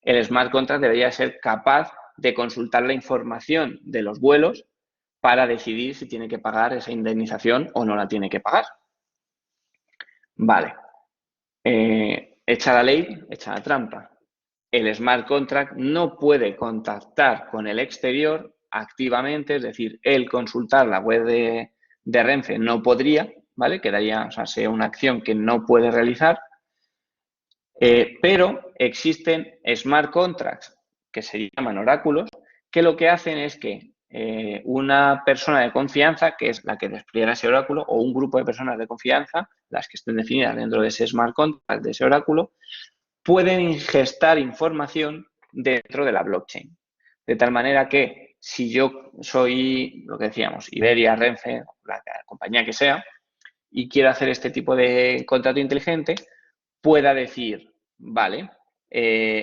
el smart contract debería ser capaz de consultar la información de los vuelos para decidir si tiene que pagar esa indemnización o no la tiene que pagar. Vale. Hecha la ley, hecha la trampa. el smart contract no puede contactar con el exterior activamente, es decir, el consultar la web de Renfe no podría, ¿vale? Quedaría, o sea, sería una acción que no puede realizar, pero existen smart contracts que se llaman oráculos, que lo que hacen es que una persona de confianza, que es la que despliega ese oráculo, o un grupo de personas de confianza, las que estén definidas dentro de ese smart contract, de ese oráculo, pueden ingestar información dentro de la blockchain. De tal manera que si yo soy, lo que decíamos, Iberia, Renfe, la compañía que sea, y quiero hacer este tipo de contrato inteligente, pueda decir, vale,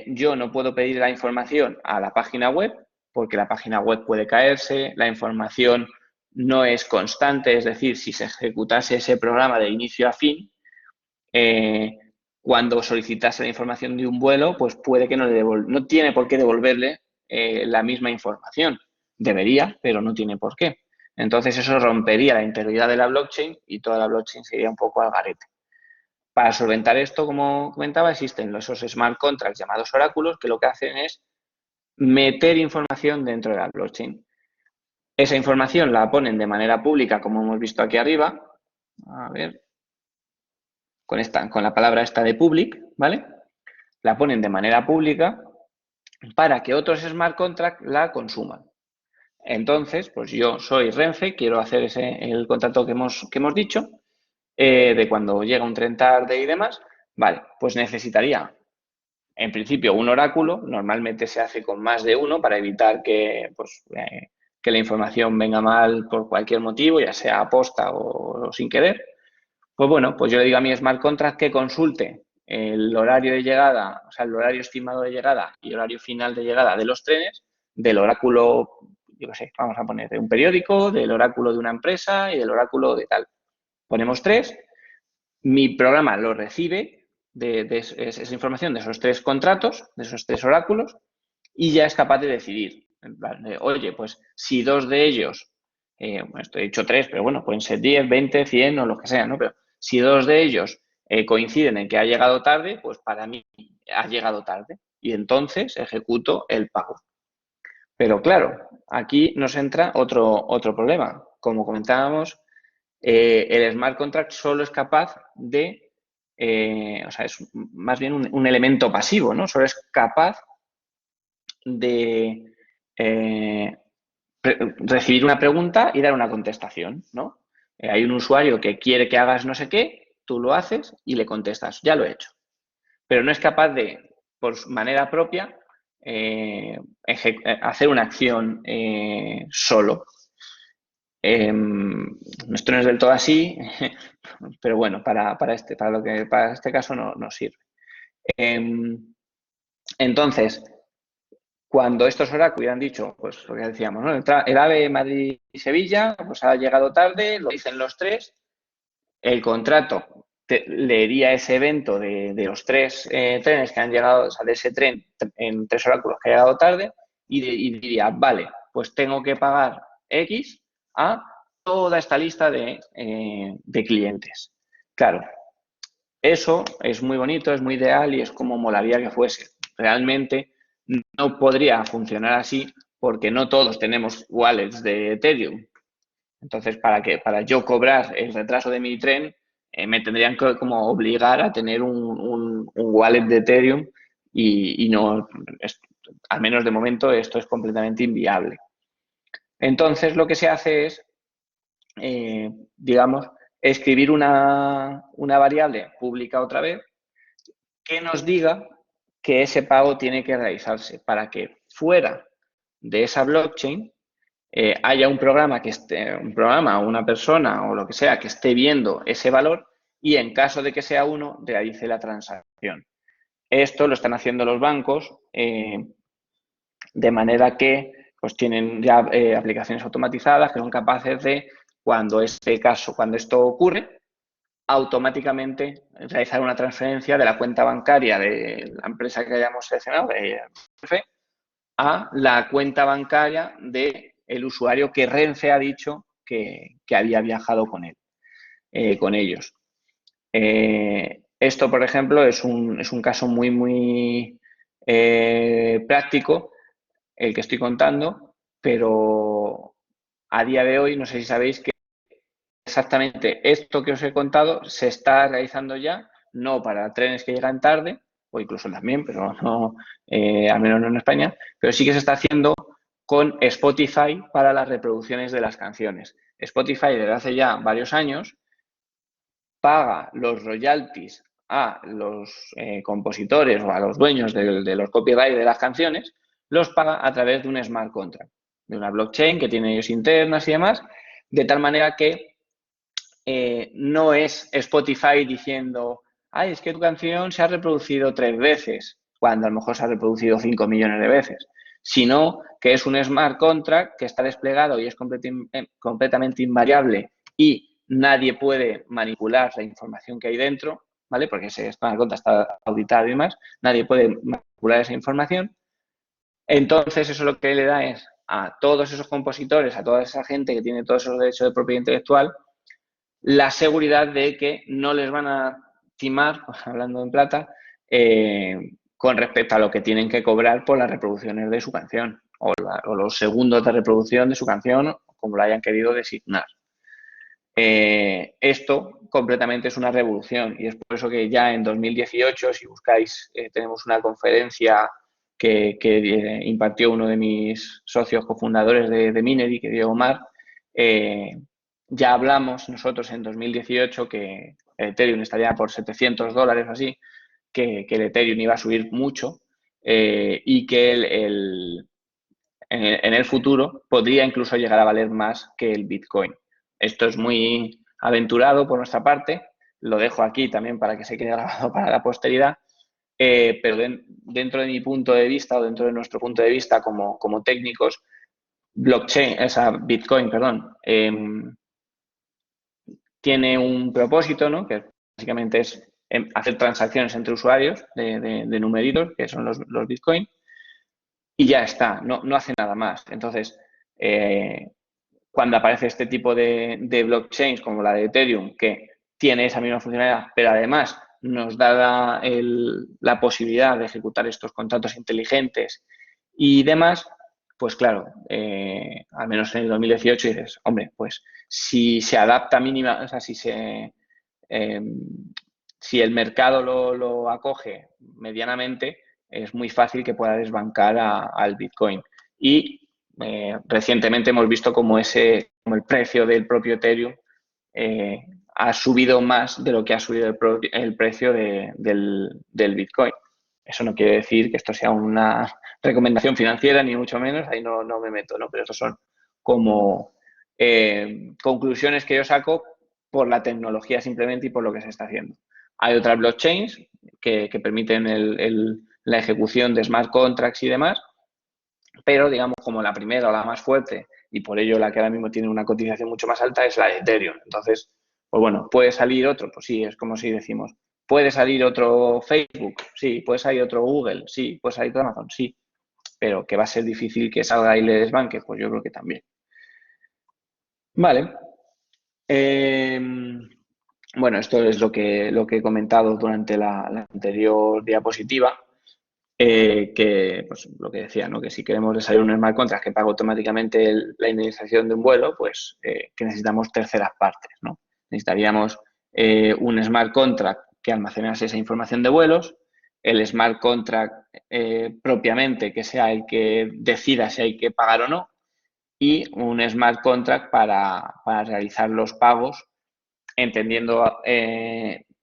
yo no puedo pedir la información a la página web porque la página web puede caerse, la información no es constante, es decir, si se ejecutase ese programa de inicio a fin, cuando solicitase la información de un vuelo, pues puede que no tiene por qué devolverle la misma información. Debería, pero no tiene por qué. Entonces eso rompería la integridad de la blockchain y toda la blockchain sería un poco al garete. Para solventar esto, como comentaba, existen esos smart contracts llamados oráculos que lo que hacen es meter información dentro de la blockchain. Esa información la ponen de manera pública, como hemos visto aquí arriba. A ver, con la palabra esta de public, ¿vale? La ponen de manera pública para que otros smart contracts la consuman. Entonces, pues yo soy Renfe, quiero hacer el contrato que hemos dicho, de cuando llega un tren tarde y demás, vale, pues necesitaría, en principio, un oráculo, normalmente se hace con más de uno para evitar que la información venga mal por cualquier motivo, ya sea aposta o sin querer. Pues bueno, pues yo le digo a mi smart contract que consulte el horario de llegada, o sea, el horario estimado de llegada y horario final de llegada de los trenes, del oráculo, yo qué sé, vamos a poner de un periódico, del oráculo de una empresa y del oráculo de tal. Ponemos 3, mi programa lo recibe de esa información de esos 3 contratos, de esos 3 oráculos, y ya es capaz de decidir. En plan de, oye, pues si 2 de ellos, esto he dicho 3, pero bueno, pueden ser 10, 20, 100 o lo que sea, ¿no? Pero si 2 de ellos coinciden en que ha llegado tarde, pues para mí ha llegado tarde y entonces ejecuto el pago. Pero claro, aquí nos entra otro problema. Como comentábamos, el smart contract solo es capaz de, o sea, es más bien un elemento pasivo, ¿no? Solo es capaz de recibir una pregunta y dar una contestación, ¿no? Hay un usuario que quiere que hagas no sé qué, tú lo haces y le contestas, ya lo he hecho. Pero no es capaz de, por manera propia, hacer una acción solo. Esto no es del todo así, pero bueno, para este caso no sirve. Entonces, cuando estos oráculos hubieran dicho, pues lo que decíamos, ¿no? El AVE Madrid y Sevilla, pues ha llegado tarde, lo dicen los 3, el contrato leería ese evento de los 3 trenes que han llegado, o sea, de ese tren en 3 oráculos que ha llegado tarde y diría, vale, pues tengo que pagar X a toda esta lista de clientes. Claro, eso es muy bonito, es muy ideal y es como molaría que fuese. Realmente no podría funcionar así porque no todos tenemos wallets de Ethereum. Entonces, para yo cobrar el retraso de mi tren, me tendrían que como obligar a tener un wallet de Ethereum y no, al menos de momento, esto es completamente inviable. Entonces, lo que se hace es, digamos, escribir una variable pública otra vez que nos diga que ese pago tiene que realizarse para que fuera de esa blockchain haya un programa o una persona o lo que sea que esté viendo ese valor y en caso de que sea uno, realice la transacción. Esto lo están haciendo los bancos de manera que pues tienen ya aplicaciones automatizadas que son capaces de, cuando esto ocurre, automáticamente realizar una transferencia de la cuenta bancaria de la empresa que hayamos seleccionado, de Renfe, a la cuenta bancaria del usuario que Renfe ha dicho que había viajado con ellos. Esto, por ejemplo, es un caso muy práctico el que estoy contando, pero a día de hoy no sé si sabéis que exactamente esto que os he contado se está realizando ya, no para trenes que llegan tarde, o incluso también, pero no, al menos no en España, pero sí que se está haciendo con Spotify para las reproducciones de las canciones. Spotify desde hace ya varios años paga los royalties a los compositores o a los dueños de los copyright de las canciones, los paga a través de un smart contract, de una blockchain que tiene ellos internas y demás, de tal manera que no es Spotify diciendo, ay, es que tu canción se ha reproducido 3 veces, cuando a lo mejor se ha reproducido 5 millones de veces, sino que es un smart contract que está desplegado y es completamente invariable y nadie puede manipular la información que hay dentro, ¿vale? Porque ese smart contract está auditado y demás, nadie puede manipular esa información. Entonces, eso lo que le da es a todos esos compositores, a toda esa gente que tiene todos esos derechos de propiedad intelectual, la seguridad de que no les van a timar, hablando en plata, con respecto a lo que tienen que cobrar por las reproducciones de su canción o los segundos de reproducción de su canción, como lo hayan querido designar. Esto completamente es una revolución y es por eso que ya en 2018, si buscáis, tenemos una conferencia que impartió uno de mis socios cofundadores de Minery, que dio Omar. Ya hablamos nosotros en 2018 que el Ethereum estaría por $700 o así, que el Ethereum iba a subir mucho y que en el futuro podría incluso llegar a valer más que el Bitcoin. Esto es muy aventurado por nuestra parte, lo dejo aquí también para que se quede grabado para la posteridad, pero dentro de mi punto de vista o dentro de nuestro punto de vista como técnicos, Bitcoin, perdón, tiene un propósito, ¿no? Que básicamente es hacer transacciones entre usuarios de numeritos, que son los Bitcoin, y ya está, no hace nada más. Entonces, cuando aparece este tipo de blockchains como la de Ethereum, que tiene esa misma funcionalidad, pero además nos da la posibilidad de ejecutar estos contratos inteligentes y demás, pues claro, al menos en el 2018 dices, hombre, pues si se adapta mínima, o sea, si el mercado lo acoge medianamente, es muy fácil que pueda desbancar al Bitcoin. Y recientemente hemos visto como el precio del propio Ethereum ha subido más de lo que ha subido el precio del Bitcoin. Eso no quiere decir que esto sea una recomendación financiera, ni mucho menos, ahí no me meto, ¿no? Pero estos son como conclusiones que yo saco por la tecnología simplemente y por lo que se está haciendo. Hay otras blockchains que permiten la ejecución de smart contracts y demás, pero digamos como la primera o la más fuerte y por ello la que ahora mismo tiene una cotización mucho más alta es la de Ethereum. Entonces, pues bueno, ¿puede salir otro? Pues sí, es como si decimos, ¿puede salir otro Facebook? Sí. ¿Puede salir otro Google? Sí. ¿Puede salir otro Amazon? Sí. Pero que va a ser difícil que salga y le desbanque, pues yo creo que también. Vale. Bueno, esto es lo que he comentado durante la anterior diapositiva. Que pues lo que decía, ¿no? Que si queremos desarrollar un smart contract que paga automáticamente la indemnización de un vuelo, pues que necesitamos terceras partes, ¿no? Necesitaríamos un smart contract que almacenase esa información de vuelos, el smart contract propiamente que sea el que decida si hay que pagar o no, y un smart contract para realizar los pagos, entendiendo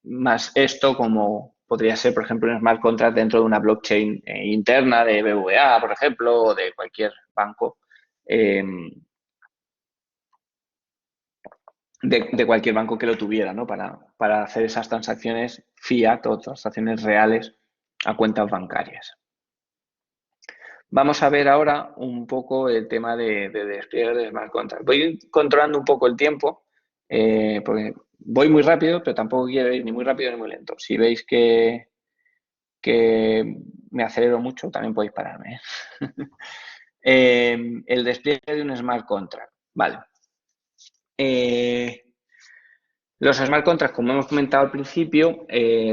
más esto como podría ser, por ejemplo, un smart contract dentro de una blockchain interna de BBVA, por ejemplo, o de cualquier banco, de cualquier banco que lo tuviera, ¿no? Para hacer esas transacciones fiat o transacciones reales a cuentas bancarias. Vamos a ver ahora un poco el tema de despliegue de smart contract. Voy controlando un poco el tiempo, porque voy muy rápido, pero tampoco quiero ir ni muy rápido ni muy lento. Si veis que me acelero mucho, también podéis pararme. El despliegue de un smart contract. Vale. Los smart contracts, como hemos comentado al principio,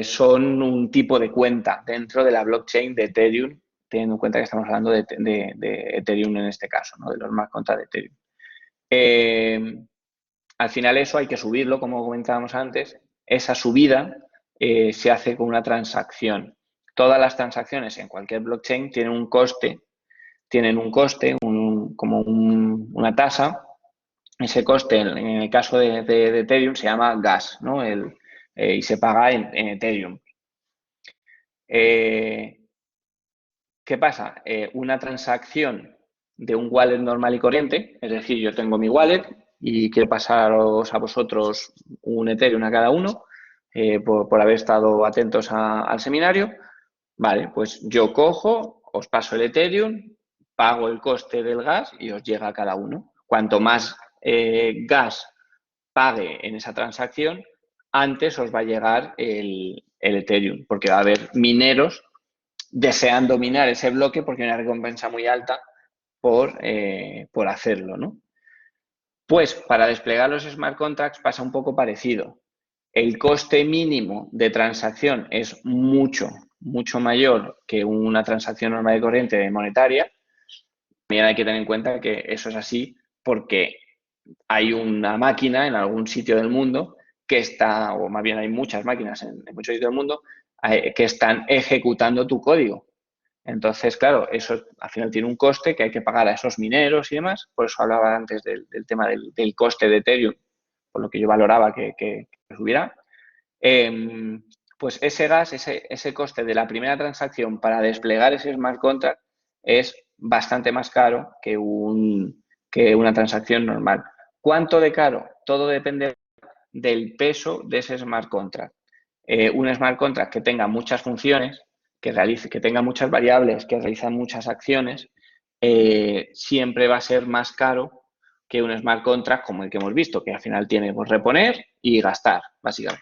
son un tipo de cuenta dentro de la blockchain de Ethereum, teniendo en cuenta que estamos hablando de Ethereum en este caso, ¿no? De los smart contracts de Ethereum. Al final eso hay que subirlo, como comentábamos antes. Esa subida se hace con una transacción. Todas las transacciones en cualquier blockchain tienen un coste, como una tasa. Ese coste, en el caso de Ethereum, se llama gas, ¿no? Y se paga en Ethereum. ¿Qué pasa? Una transacción de un wallet normal y corriente, es decir, yo tengo mi wallet y quiero pasaros a vosotros un Ethereum a cada uno por haber estado atentos al seminario. Vale, pues yo cojo, os paso el Ethereum, pago el coste del gas y os llega a cada uno. Cuanto más gas pague en esa transacción, antes os va a llegar el Ethereum, porque va a haber mineros deseando minar ese bloque porque hay una recompensa muy alta por hacerlo, ¿no? Pues para desplegar los smart contracts pasa un poco parecido. El coste mínimo de transacción es mucho mayor que una transacción normal y corriente monetaria. También hay que tener en cuenta que eso es así porque hay una máquina en algún sitio del mundo que está, o más bien hay muchas máquinas en muchos sitios del mundo que están ejecutando tu código. Entonces, claro, eso al final tiene un coste que hay que pagar a esos mineros y demás. Por eso hablaba antes del tema del coste de Ethereum, por lo que yo valoraba que subiera. Pues ese gas, ese coste de la primera transacción para desplegar ese smart contract es bastante más caro que una transacción normal. ¿Cuánto de caro? Todo depende del peso de ese smart contract. Un smart contract que tenga muchas funciones, que tenga muchas variables, que realizan muchas acciones, siempre va a ser más caro que un smart contract como el que hemos visto, que al final tiene pues, reponer y gastar, básicamente.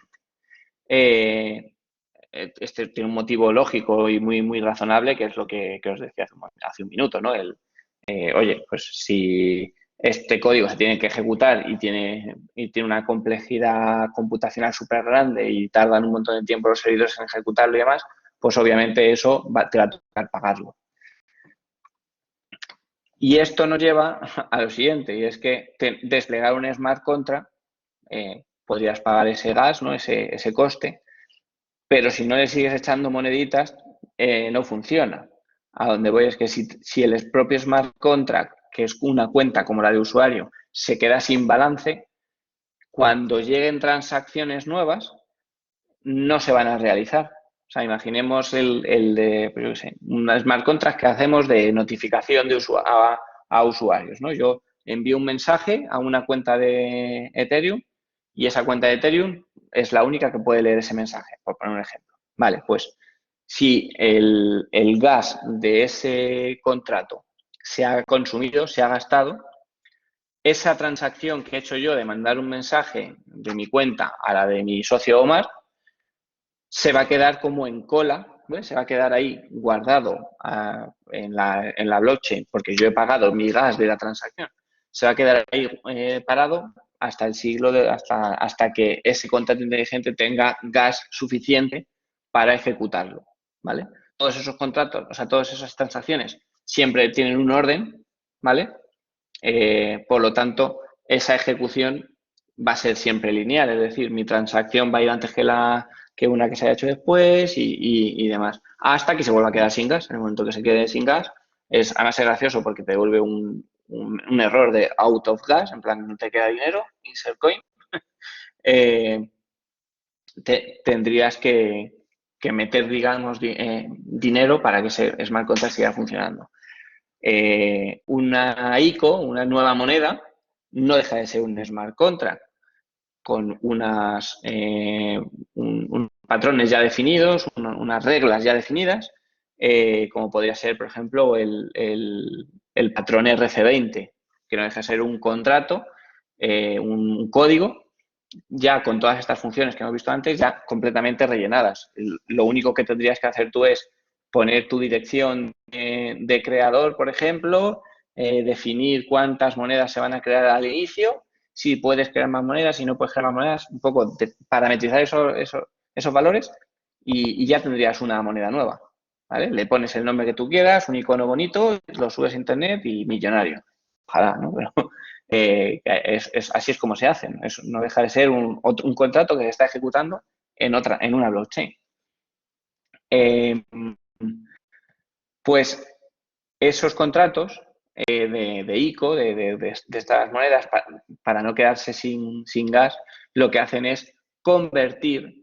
Este tiene un motivo lógico y muy razonable, que es lo que os decía hace un minuto, ¿no? Oye, pues si este código se tiene que ejecutar y tiene una complejidad computacional súper grande y tardan un montón de tiempo los servidores en ejecutarlo y demás, pues obviamente eso te va a tocar pagarlo. Y esto nos lleva a lo siguiente, y es que desplegar un smart contract, podrías pagar ese gas, ¿no? ese coste, pero si no le sigues echando moneditas, no funciona. A donde voy es que si el propio smart contract, que es una cuenta como la de usuario, se queda sin balance, cuando lleguen transacciones nuevas, no se van a realizar. O sea, imaginemos el de, pues yo qué sé, un smart contract que hacemos de notificación a usuarios, ¿no? Yo envío un mensaje a una cuenta de Ethereum y esa cuenta de Ethereum es la única que puede leer ese mensaje, por poner un ejemplo. Vale, pues si el gas de ese contrato se ha consumido, se ha gastado, esa transacción que he hecho yo de mandar un mensaje de mi cuenta a la de mi socio Omar se va a quedar como en cola, ¿ves? Se va a quedar ahí guardado en la blockchain porque yo he pagado mi gas de la transacción. Se va a quedar ahí parado hasta el siglo, hasta que ese contrato inteligente tenga gas suficiente para ejecutarlo, ¿vale? Todos esos contratos, o sea, todas esas transacciones siempre tienen un orden, ¿vale? Por lo tanto, esa ejecución va a ser siempre lineal, es decir, mi transacción va a ir antes que una que se haya hecho después y demás, hasta que se vuelva a quedar sin gas. En el momento que se quede sin gas, además es gracioso porque te devuelve un error de out of gas, en plan, no te queda dinero, insert coin. Tendrías que meter, digamos, dinero para que ese smart contract siga funcionando. Una ICO, una nueva moneda, no deja de ser un smart contract con unos patrones ya definidos, unas reglas ya definidas, como podría ser, por ejemplo, el patrón RC20, que no deja de ser un contrato, un código, ya con todas estas funciones que hemos visto antes, ya completamente rellenadas. Lo único que tendrías que hacer tú es poner tu dirección de creador, por ejemplo, definir cuántas monedas se van a crear al inicio si puedes crear más monedas, si no puedes crear más monedas, un poco parametrizar esos valores y ya tendrías una moneda nueva, ¿vale? Le pones el nombre que tú quieras, un icono bonito, lo subes a internet y millonario. Ojalá, ¿no? Pero así es como se hacen. No deja de ser un contrato que se está ejecutando en una blockchain. Pues esos contratos de ICO, de estas monedas, para no quedarse sin gas, lo que hacen es convertir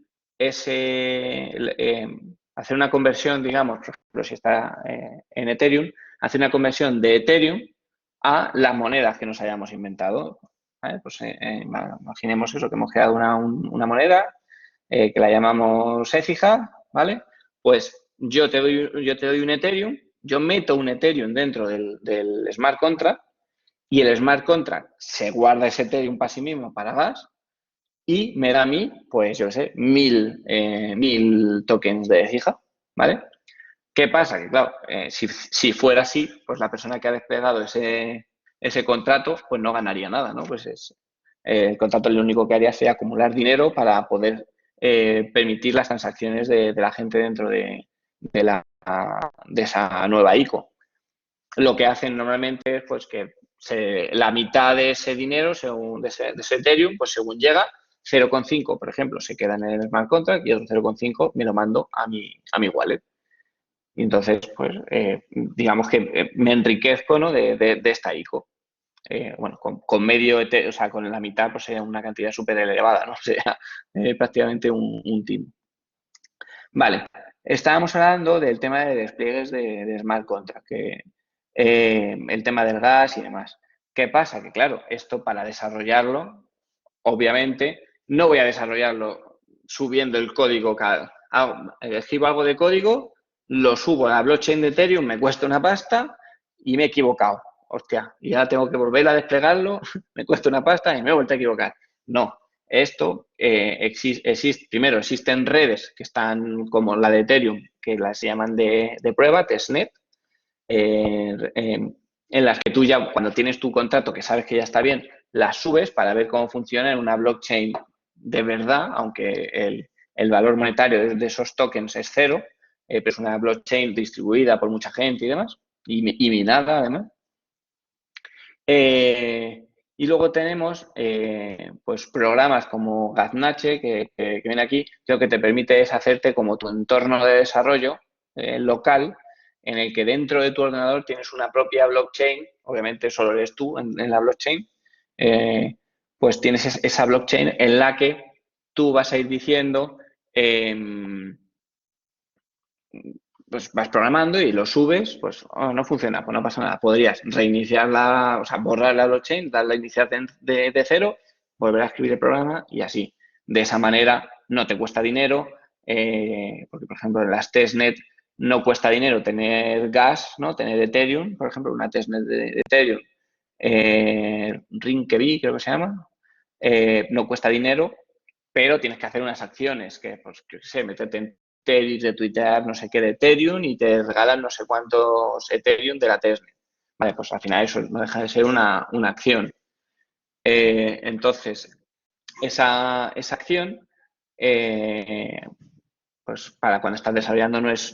hacer una conversión, digamos, por ejemplo, si está en Ethereum, hacer una conversión de Ethereum a las monedas que nos hayamos inventado. ¿Vale? Pues imaginemos eso, que hemos creado una moneda que la llamamos Écija, ¿vale? Pues yo te doy un Ethereum, yo meto un Ethereum dentro del smart contract y el smart contract se guarda ese Ethereum para sí mismo, para gas, y me da a mí, pues yo qué sé, 1000 tokens de Écija, ¿vale? ¿Qué pasa? Que claro, si fuera así, pues la persona que ha desplegado ese contrato, pues no ganaría nada, ¿no? Pues el contrato lo único que haría sería acumular dinero para poder permitir las transacciones de la gente dentro de esa nueva ICO. Lo que hacen normalmente es pues que la mitad de ese dinero, de ese Ethereum, pues según llega, 0,5, por ejemplo, se queda en el smart contract y otro 0,5 me lo mando a mi wallet. Y entonces, pues, digamos que me enriquezco, ¿no? de esta ICO. Bueno, con medio, o sea, con la mitad, pues sería una cantidad súper elevada, ¿no? Sería prácticamente un team. Vale, estábamos hablando del tema de despliegues de smart contract, el tema del gas y demás. ¿Qué pasa? Que claro, esto para desarrollarlo, obviamente, no voy a desarrollarlo subiendo el código. Escribo algo de código, lo subo a la blockchain de Ethereum, me cuesta una pasta y me he equivocado. Hostia, y ahora tengo que volver a desplegarlo, me cuesta una pasta y me he vuelto a equivocar. No, esto primero existen redes que están como la de Ethereum, que las llaman de prueba, testnet, en las que tú ya, cuando tienes tu contrato, que sabes que ya está bien, las subes para ver cómo funciona en una blockchain de verdad, aunque el valor monetario de esos tokens es cero, pero es una blockchain distribuida por mucha gente y demás, y minada además. Y luego tenemos pues programas como Gaznache, que viene aquí, que lo que te permite es hacerte como tu entorno de desarrollo local, en el que dentro de tu ordenador tienes una propia blockchain, obviamente solo eres tú en la blockchain, pues tienes esa blockchain en la que tú vas a ir diciendo, pues vas programando y lo subes, pues no funciona, pues no pasa nada. Podrías reiniciarla, o sea, borrar la blockchain, darle a iniciar de cero, volver a escribir el programa y así. De esa manera no te cuesta dinero, porque por ejemplo en las testnet no cuesta dinero tener gas, ¿no? Tener Ethereum, por ejemplo, una testnet de Ethereum, Rinkebi creo que se llama, no cuesta dinero, pero tienes que hacer unas acciones que, pues, yo qué sé, meterte en Ethereum, de tuitear no sé qué de Ethereum y te regalan no sé cuántos Ethereum de la testnet. Vale, pues al final eso no deja de ser una acción. Entonces, esa acción, pues para cuando estás desarrollando no es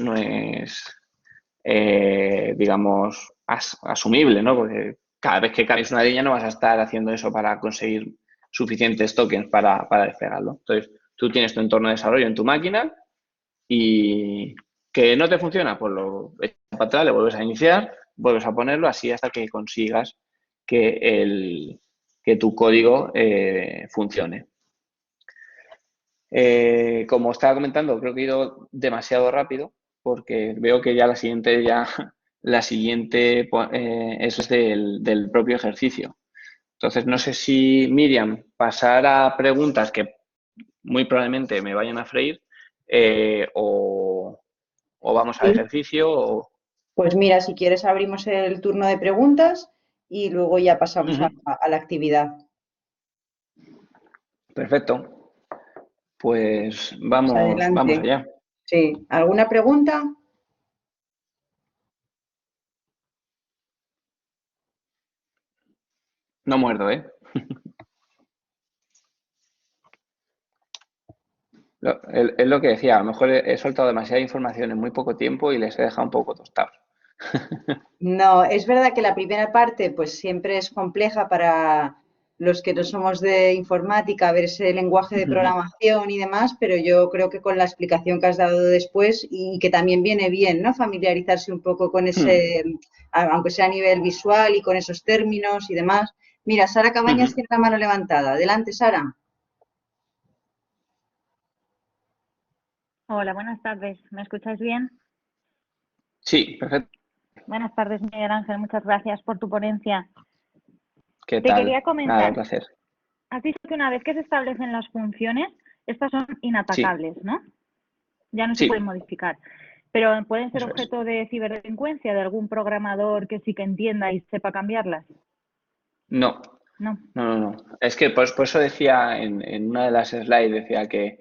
digamos, asumible, ¿no? Porque cada vez que cambies una línea no vas a estar haciendo eso para conseguir suficientes tokens para desplegarlo. Entonces, tú tienes tu entorno de desarrollo en tu máquina y que no te funciona, pues lo echas para atrás, le vuelves a iniciar, vuelves a ponerlo así hasta que consigas que tu código funcione. Como estaba comentando, creo que he ido demasiado rápido porque veo que ya la siguiente eso es del propio ejercicio. Entonces, no sé si Miriam pasar a preguntas que muy probablemente me vayan a freír o vamos al Sí. ejercicio. Pues mira, si quieres abrimos el turno de preguntas y luego ya pasamos a la actividad. Perfecto. Pues Pues vamos adelante. allá. Sí. ¿Alguna pregunta? No muerdo, ¿eh? Es lo que decía, a lo mejor he soltado demasiada información en muy poco tiempo y les he dejado un poco tostados. No, es verdad que la primera parte pues siempre es compleja para los que no somos de informática, ver ese lenguaje de programación y demás, pero yo creo que con la explicación que has dado después y que también viene bien, ¿no? Familiarizarse un poco con ese, aunque sea a nivel visual y con esos términos y demás. Mira, Sara Cabañas tiene la mano levantada. Adelante, Sara. Hola, buenas tardes. ¿Me escucháis bien? Sí, perfecto. Buenas tardes, Miguel Ángel. Muchas gracias por tu ponencia. ¿Qué Te tal? quería Nada, un comentar, placer. has dicho que una vez que se establecen las funciones, estas son Sí, inatacables, ¿no? Ya no se pueden sí, modificar. Pero pueden ser eso es. objeto de ciberdelincuencia de algún programador que sí que entienda y sepa cambiarlas. No, No. no. Es que por eso decía en una de las slides, decía que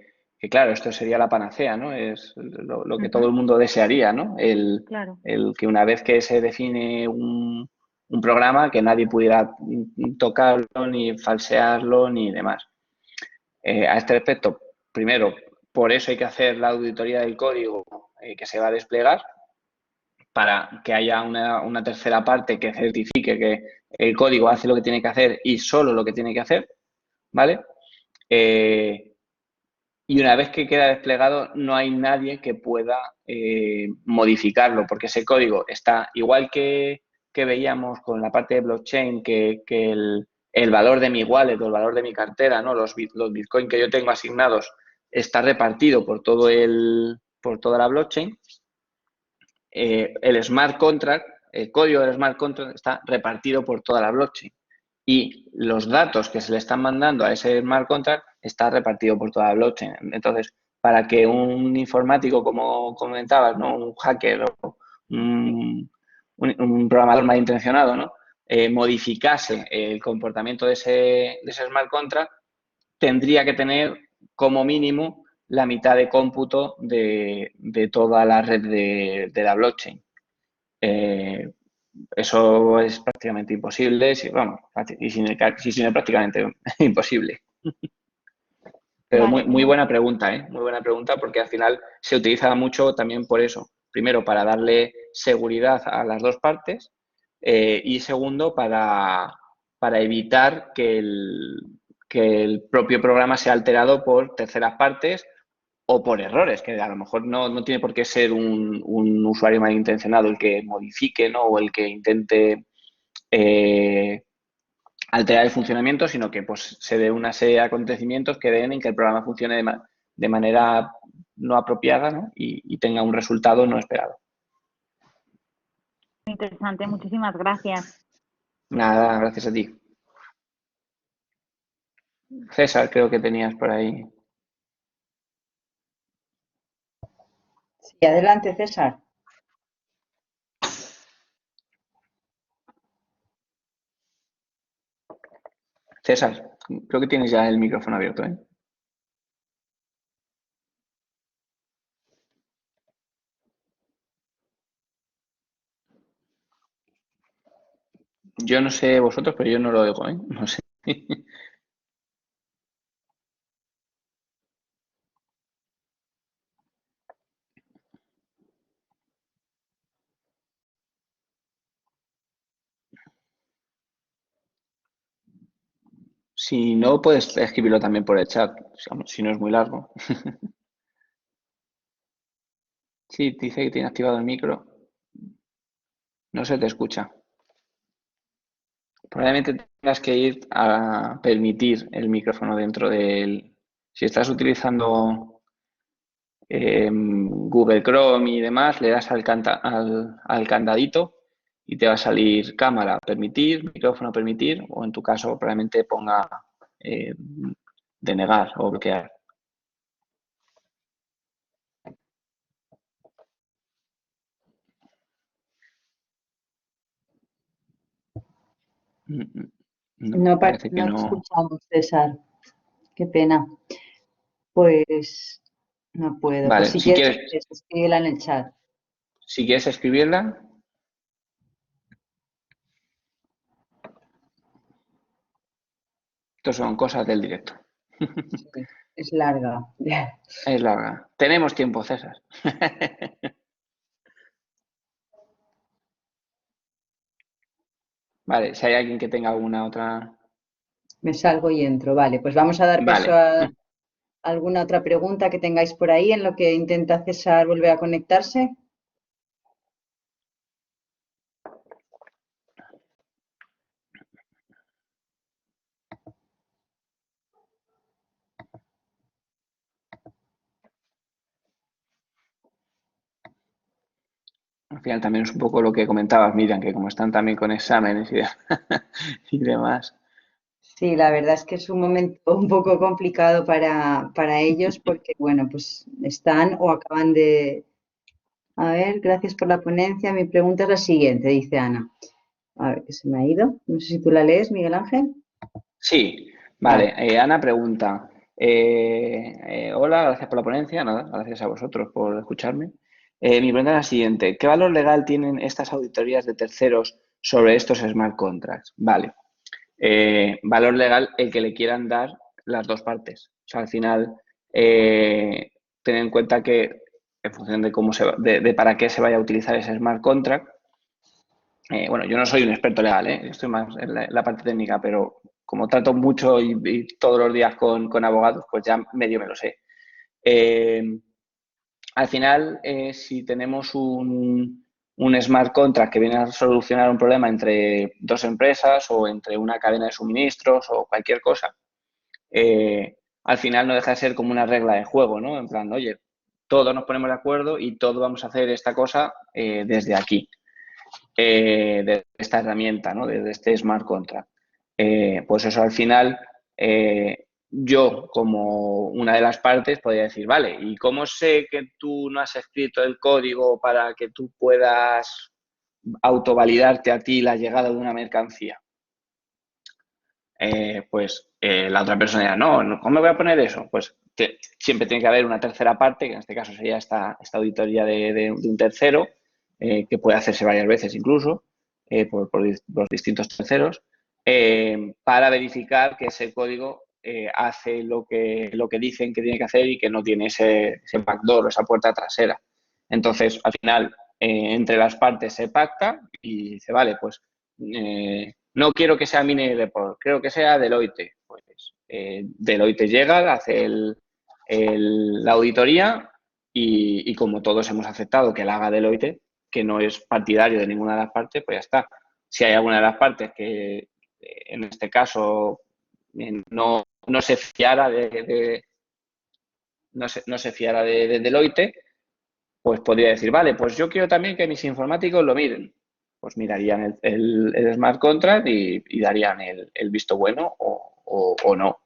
claro, esto sería la panacea, ¿no? Es lo que todo el mundo desearía, ¿no? Claro. El que una vez que se define un programa, que nadie pudiera tocarlo, ni falsearlo, ni demás. A este respecto, primero, por eso hay que hacer la auditoría del código que se va a desplegar, para que haya una tercera parte que certifique que el código hace lo que tiene que hacer y solo lo que tiene que hacer, ¿vale? Y una vez que queda desplegado, no hay nadie que pueda modificarlo, porque ese código está igual que veíamos con la parte de blockchain, que el valor de mi wallet o el valor de mi cartera, ¿no? Los bitcoins que yo tengo asignados, está repartido por por toda la blockchain. El smart contract, el código del smart contract está repartido por toda la blockchain y los datos que se le están mandando a ese smart contract está repartido por toda la blockchain. Entonces, para que un informático, como comentabas, ¿no? Un hacker o un programador malintencionado, ¿no? Modificase el comportamiento de ese smart contract, tendría que tener como mínimo la mitad de cómputo de toda la red de la blockchain. Eso es prácticamente imposible, vamos, y sin prácticamente imposible. Pero Vale, muy buena pregunta, ¿eh? Muy buena pregunta, porque al final se utiliza mucho también por eso. Primero, para darle seguridad a las dos partes y segundo, para evitar que el propio programa sea alterado por terceras partes o por errores, que a lo mejor no tiene por qué ser un usuario malintencionado el que modifique, ¿no? O el que intente alterar el funcionamiento, sino que pues, se dé una serie de acontecimientos que den en que el programa funcione de manera no apropiada, ¿no? Y tenga un resultado no esperado. muy interesante. Muchísimas gracias. Nada, gracias a ti. César, creo que tenías por ahí. Sí, adelante, César. César, creo que tienes ya el micrófono abierto, ¿eh? Yo no sé vosotros, pero yo no lo oigo, ¿eh? No sé. Si no, puedes escribirlo también por el chat, si no es muy largo. Sí, dice que tiene activado el micro. No se te escucha. Probablemente tengas que ir a permitir el micrófono dentro del... Si estás utilizando Google Chrome y demás, le das al candadito y te va a salir cámara, permitir, micrófono, permitir, o en tu caso probablemente ponga denegar o bloquear. No, parece que No te no. escuchamos, César. Qué pena. Pues no puedo. Pues Vale, si quieres, escríbela en el chat. si quieres escribirla, esto son cosas del directo. Sí. Es larga. Es larga. Tenemos tiempo, César. Vale, si hay alguien que tenga alguna otra... Me salgo y entro. Vale, pues vamos a dar paso Vale. a alguna otra pregunta que tengáis por ahí en lo que intenta César volver a conectarse. Al final también es un poco lo que comentabas, Miriam, que como están también con exámenes y, y demás. Sí, la verdad es que es un momento un poco complicado para ellos porque, bueno, pues están o acaban de... A ver, gracias por la ponencia. Mi pregunta es la siguiente, dice Ana. A ver, que se me ha ido. No sé si tú la lees, Miguel Ángel. Sí, Vale. vale. Ana pregunta, hola, gracias por la ponencia, nada, gracias a vosotros por escucharme. Mi pregunta es la siguiente, ¿qué valor legal tienen estas auditorías de terceros sobre estos smart contracts? Vale, valor legal el que le quieran dar las dos partes. O sea, al final, ten en cuenta que en función de cómo de para qué se vaya a utilizar ese smart contract, bueno, yo no soy un experto legal, estoy más en la parte técnica, pero como trato mucho y todos los días con abogados, pues ya medio me lo sé. Al final, si tenemos un smart contract que viene a solucionar un problema entre dos empresas o entre una cadena de suministros o cualquier cosa, al final no deja de ser como una regla de juego, ¿no? En plan, oye, todos nos ponemos de acuerdo y todos vamos a hacer esta cosa desde aquí. De esta herramienta, ¿no? De este smart contract. Pues eso al final, yo como una de las partes podría decir, vale, ¿y cómo sé que tú no has escrito el código para que tú puedas autovalidarte a ti la llegada de una mercancía? La otra persona dirá, no, ¿cómo me voy a poner eso? Pues siempre tiene que haber una tercera parte, que en este caso sería esta auditoría de un tercero, que puede hacerse varias veces incluso, por los distintos terceros, para verificar que ese código hace lo que dicen que tiene que hacer y que no tiene ese backdoor o esa puerta trasera. Entonces, al final, entre las partes se pacta y dice, vale, pues no quiero que sea Minideport, quiero que sea Deloitte. Pues Deloitte llega, hace la auditoría y como todos hemos aceptado que la haga Deloitte, que no es partidario de ninguna de las partes, pues ya está. Si hay alguna de las partes que en este caso no se fiara no se fiara de Deloitte, pues podría decir, vale, pues yo quiero también que mis informáticos lo miren. Pues mirarían el smart contract y darían el visto bueno o no.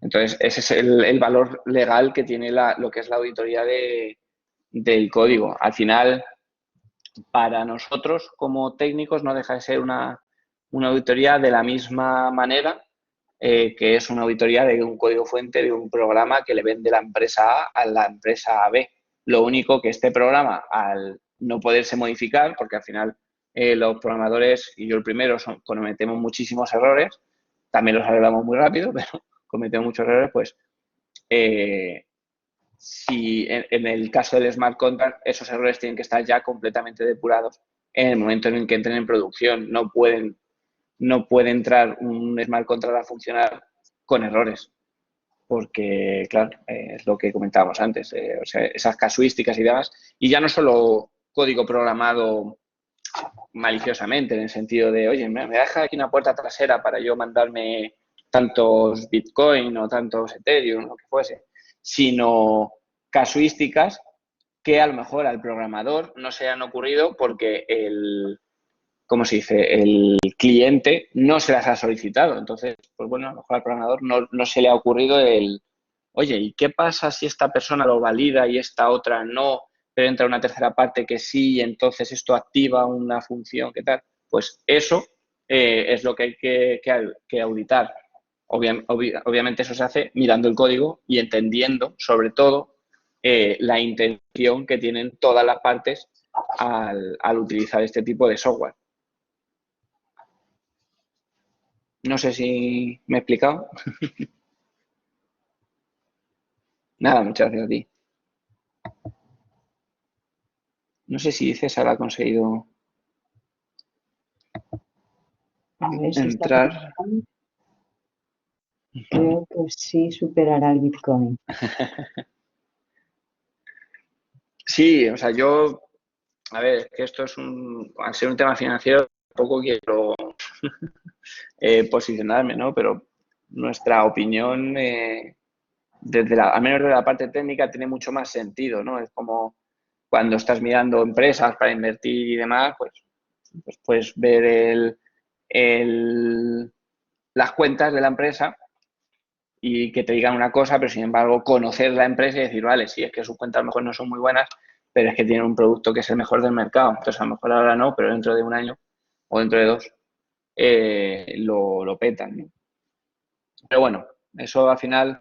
Entonces, ese es el valor legal que tiene lo que es la auditoría del código. Al final, para nosotros como técnicos no deja de ser una auditoría de la misma manera que es una auditoría de un código fuente de un programa que le vende la empresa A la empresa B. Lo único que este programa, al no poderse modificar, porque al final los programadores, y yo el primero, cometemos muchísimos errores, también los arreglamos muy rápido, pero cometemos muchos errores, pues si en el caso del smart contract esos errores tienen que estar ya completamente depurados en el momento en el que entren en producción. No puede entrar un smart contract a funcionar con errores, porque, claro, es lo que comentábamos antes, o sea, esas casuísticas y demás, y ya no solo código programado maliciosamente, en el sentido de, oye, me deja aquí una puerta trasera para yo mandarme tantos Bitcoin o tantos Ethereum, lo que fuese, sino casuísticas que a lo mejor al programador no se han ocurrido porque ¿cómo se dice? El cliente no se las ha solicitado. Entonces, pues bueno, a lo mejor al programador no se le ha ocurrido oye, ¿y qué pasa si esta persona lo valida y esta otra no? Pero entra una tercera parte que sí y entonces esto activa una función, ¿qué tal? Pues eso es lo que hay que auditar. Obviamente eso se hace mirando el código y entendiendo, sobre todo, la intención que tienen todas las partes al utilizar este tipo de software. No sé si me he explicado. Nada, muchas gracias a ti. No sé si César ha conseguido A ver si está entrar. conectando. Creo que sí superará el Bitcoin. Sí, o sea, yo, a ver, es que esto es al ser un tema financiero, tampoco quiero posicionarme, ¿no? Pero nuestra opinión, al menos de la parte técnica, tiene mucho más sentido, ¿no? Es como cuando estás mirando empresas para invertir y demás, pues puedes ver las cuentas de la empresa y que te digan una cosa, pero sin embargo conocer la empresa y decir, vale, sí, es que sus cuentas a lo mejor no son muy buenas, pero es que tienen un producto que es el mejor del mercado. Entonces a lo mejor ahora no, pero dentro de un año o dentro de dos lo petan, ¿no? Pero bueno, eso al final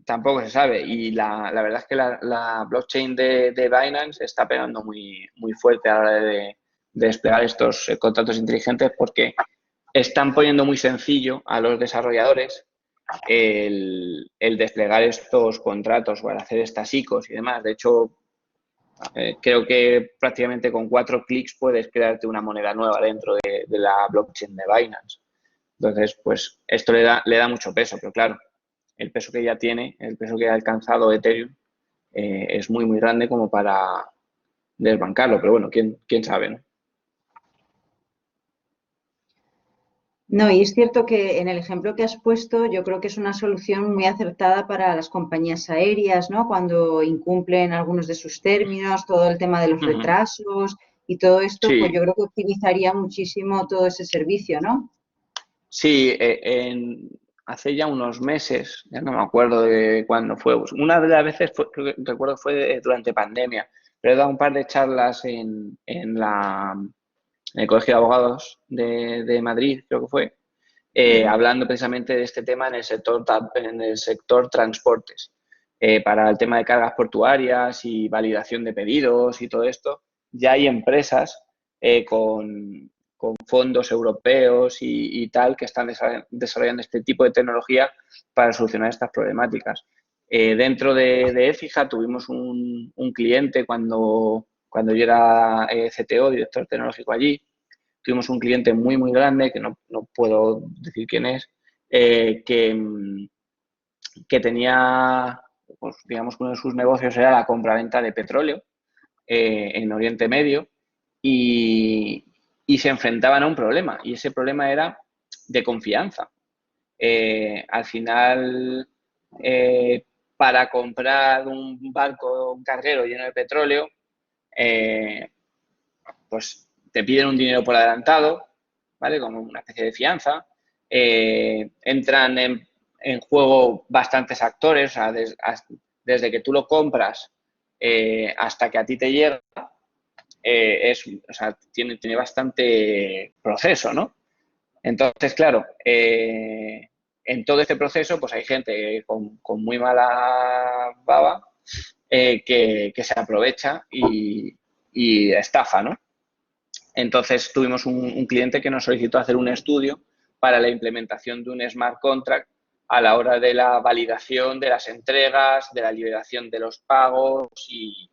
tampoco se sabe. Y la verdad es que la blockchain de Binance está pegando muy, muy fuerte a la hora de desplegar estos contratos inteligentes porque están poniendo muy sencillo a los desarrolladores el desplegar estos contratos o el hacer estas ICOs y demás. De hecho, creo que prácticamente con 4 clics puedes crearte una moneda nueva dentro de la blockchain de Binance. Entonces, pues esto le da mucho peso, pero claro, el peso que ya tiene, el peso que ha alcanzado Ethereum, es muy, muy grande como para desbancarlo. Pero bueno, quién sabe, ¿no? No, y es cierto que en el ejemplo que has puesto, yo creo que es una solución muy acertada para las compañías aéreas, ¿no? Cuando incumplen algunos de sus términos, todo el tema de los Ujú. retrasos y todo esto, pues Sí, yo creo que optimizaría muchísimo todo ese servicio, ¿no? sí, hace ya unos meses, ya no me acuerdo de cuándo fue. Una de las veces creo que recuerdo fue durante pandemia, pero he dado un par de charlas en el Colegio de Abogados de Madrid, creo que fue, hablando precisamente de este tema en el sector transportes, para el tema de cargas portuarias y validación de pedidos y todo esto. Ya hay empresas con fondos europeos y tal que están desarrollando este tipo de tecnología para solucionar estas problemáticas. Dentro de Écija tuvimos un cliente cuando yo era CTO, director tecnológico allí. Tuvimos un cliente muy, muy grande, que no puedo decir quién es, eh, que, que tenía, pues, digamos que uno de sus negocios era la compraventa de petróleo en Oriente Medio y se enfrentaban a un problema, y ese problema era de confianza. Al final, para comprar un barco, un carguero lleno de petróleo, pues te piden un dinero por adelantado, ¿vale? Como una especie de fianza. Entran en juego bastantes actores, o sea, desde que tú lo compras hasta que a ti te llega, o sea, tiene bastante proceso, ¿no? Entonces, claro, en todo este proceso, pues hay gente con muy mala baba que se aprovecha y estafa, ¿no? Entonces tuvimos un cliente que nos solicitó hacer un estudio para la implementación de un smart contract a la hora de la validación de las entregas, de la liberación de los pagos y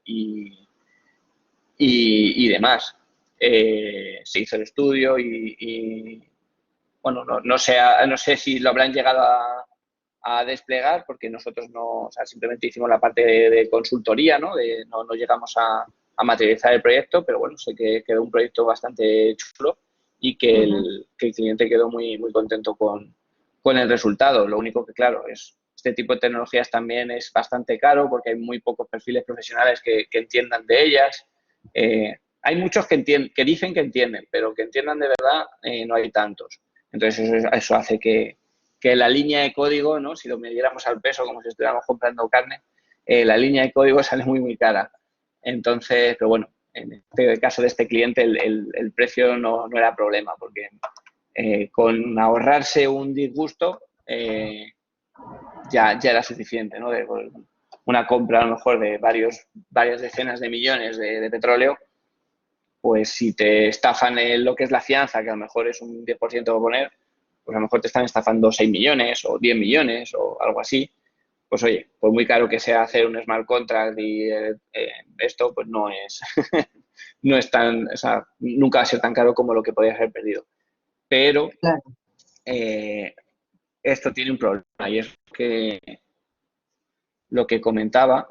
demás. Se hizo el estudio bueno, no sé si lo habrán llegado a desplegar porque nosotros no, o sea, simplemente hicimos la parte de consultoría, ¿no? No llegamos a materializar el proyecto, pero bueno, sé que quedó un proyecto bastante chulo y que Ujú. que el cliente quedó muy, muy contento con el resultado. Lo único que, claro, este tipo de tecnologías también es bastante caro porque hay muy pocos perfiles profesionales que entiendan de ellas. Hay muchos que dicen que entienden, pero que entiendan de verdad no hay tantos. Entonces eso hace que la línea de código, ¿no? Si lo midiéramos al peso como si estuviéramos comprando carne, la línea de código sale muy, muy cara. Entonces, pero bueno, en este caso de este cliente el precio no era problema porque con ahorrarse un disgusto ya era suficiente, ¿no? Una compra a lo mejor de varias decenas de millones de petróleo, pues si te estafan lo que es la fianza, que a lo mejor es un 10% a poner, pues a lo mejor te están estafando 6 millones o 10 millones o algo así, pues oye, por muy caro que sea hacer un smart contract y esto, pues no es, no es tan, o sea, nunca va a ser tan caro como lo que podías haber perdido. Pero Claro. Esto tiene un problema y es que lo que comentaba o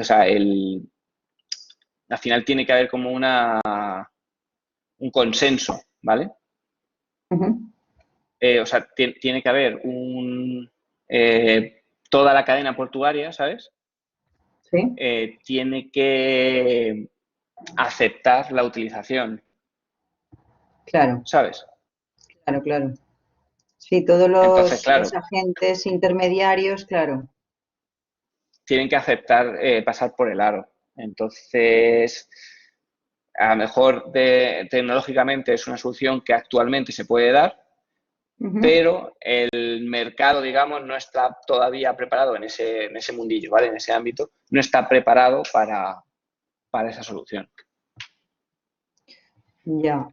sea, al final tiene que haber como un consenso, ¿vale? Ujú. O sea, tiene que haber toda la cadena portuaria, ¿sabes? Sí, Tiene que aceptar la utilización, claro, ¿sabes? claro, claro. Sí, todos Entonces, los claro, agentes intermediarios, claro. tienen que aceptar pasar por el aro. Entonces, a lo mejor tecnológicamente es una solución que actualmente se puede dar, Ujú. pero el mercado, digamos, no está todavía preparado en ese mundillo, ¿vale? En ese ámbito, no está preparado para esa solución, Ya.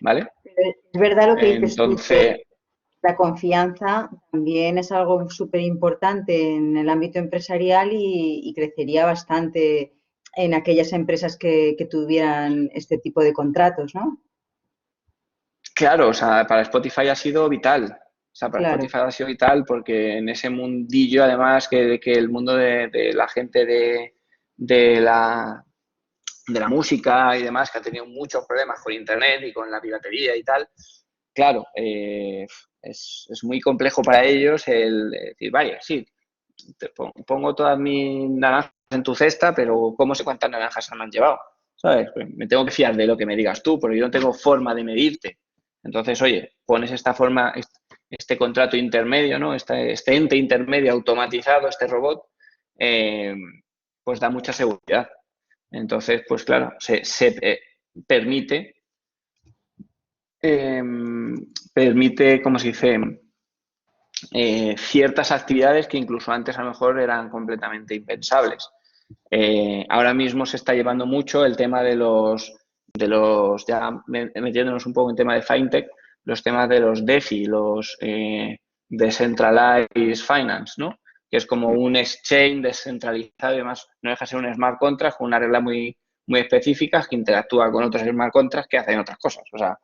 ¿vale? Pero es verdad lo que dices tú, Entonces, que la confianza también es algo súper importante en el ámbito empresarial y crecería bastante en aquellas empresas que tuvieran este tipo de contratos, ¿no? claro, o sea, para Spotify ha sido vital. O sea, para Claro. Spotify ha sido vital porque en ese mundillo, además, que el mundo de la gente de la música y demás, que ha tenido muchos problemas con Internet y con la piratería y tal, claro, es muy complejo para ellos el decir, vaya, sí, pongo todas mis naranjas en tu cesta, pero ¿cómo sé cuántas naranjas se me han llevado? ¿Sabes? Pues me tengo que fiar de lo que me digas tú, porque yo no tengo forma de medirte. Entonces, oye, pones esta forma, este contrato intermedio, ¿no? Este ente intermedio automatizado, este robot, pues da mucha seguridad. Entonces, pues claro, se permite, eh, ¿cómo se dice? Ciertas actividades que incluso antes a lo mejor eran completamente impensables. Ahora mismo se está llevando mucho el tema de los ya metiéndonos un poco en tema de fintech, los temas de los DeFi, los Decentralized Finance, ¿no? Que es como un exchange descentralizado y además no deja de ser un smart contract con una regla muy, muy específica que interactúa con otros smart contracts que hacen otras cosas. O sea,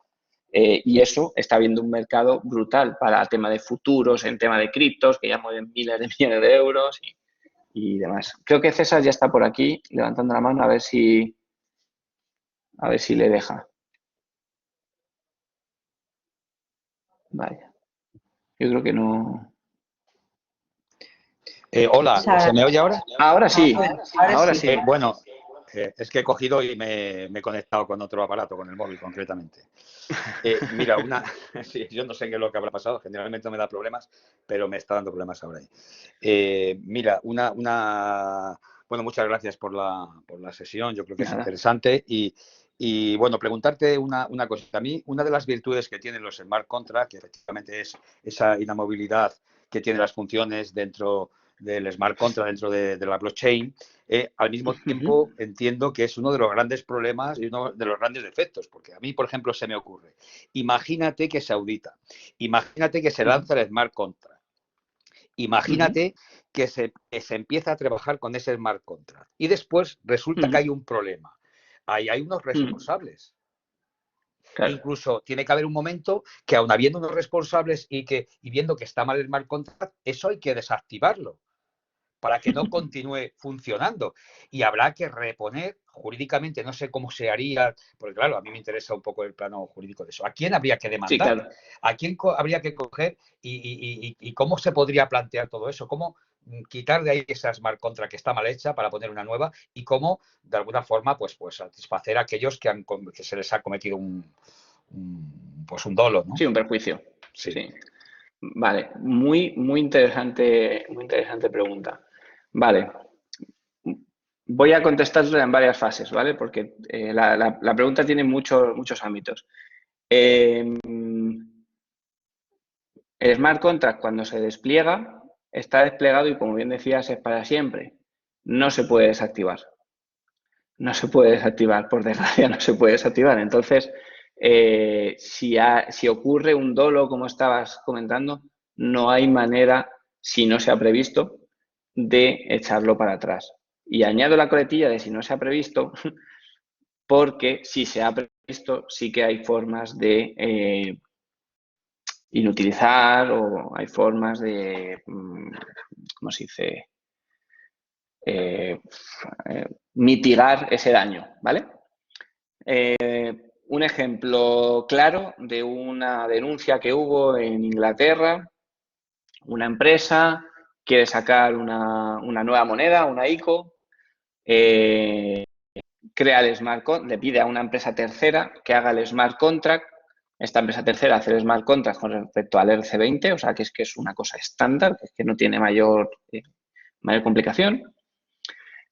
y eso está viendo un mercado brutal para el tema de futuros, en tema de criptos, que ya mueven miles de millones de euros y demás. Creo que César ya está por aquí levantando la mano a ver si le deja. Vaya. Yo creo que no. Hola, Esa- ¿se me oye ahora? Ahora sí, ahora ahora sí. sí. Bueno, es que he cogido y me he conectado con otro aparato, con el móvil concretamente. Mira, sí, yo no sé qué es lo que habrá pasado, generalmente no me da problemas, pero me está dando problemas ahora ahí. Mira, bueno, muchas gracias por la sesión, yo creo que es Nada. interesante y bueno, preguntarte una cosa. A mí, una de las virtudes que tienen los smart contracts, que efectivamente es esa inamovilidad que tienen las funciones dentro del smart contract, dentro de la blockchain, al mismo tiempo entiendo que es uno de los grandes problemas y uno de los grandes defectos, porque a mí, por ejemplo, se me ocurre, imagínate que se audita, imagínate que se lanza el smart contract, imagínate que se empieza a trabajar con ese smart contract y después resulta que hay un problema. Ahí hay unos responsables. Claro. Incluso tiene que haber un momento que, aun habiendo unos responsables y viendo que está mal el smart contract, eso hay que desactivarlo para que no continúe funcionando. Y habrá que reponer jurídicamente, no sé cómo se haría, porque claro, a mí me interesa un poco el plano jurídico de eso. ¿A quién habría que Sí, demandar? claro. ¿A quién habría que coger y cómo se podría plantear todo eso? ¿Cómo quitar de ahí esa smart contract que está mal hecha para poner una nueva? Y cómo, de alguna forma, pues satisfacer a aquellos que se les ha cometido un dolo, ¿no? Sí, un perjuicio. Sí. Sí. Vale, muy interesante pregunta. Vale, voy a contestarla en varias fases, ¿vale? Porque la pregunta tiene muchos ámbitos. El smart contract, cuando se despliega, está desplegado y, como bien decías, es para siempre. No se puede desactivar. No se puede desactivar, por desgracia, no se puede desactivar. Entonces, si ocurre un dolo, como estabas comentando, no hay manera, si no se ha previsto, de echarlo para atrás. Y añado la coletilla de si no se ha previsto, porque si se ha previsto, sí que hay formas de inutilizar o hay formas de, ¿cómo se dice?, mitigar ese daño, ¿vale? Un ejemplo claro de una denuncia que hubo en Inglaterra, una empresa quiere sacar una nueva moneda, una ICO, crea el smart contract, le pide a una empresa tercera que haga el smart contract. Esta empresa tercera hace el smart contract con respecto al ERC20, o sea que es una cosa estándar, que no tiene mayor complicación.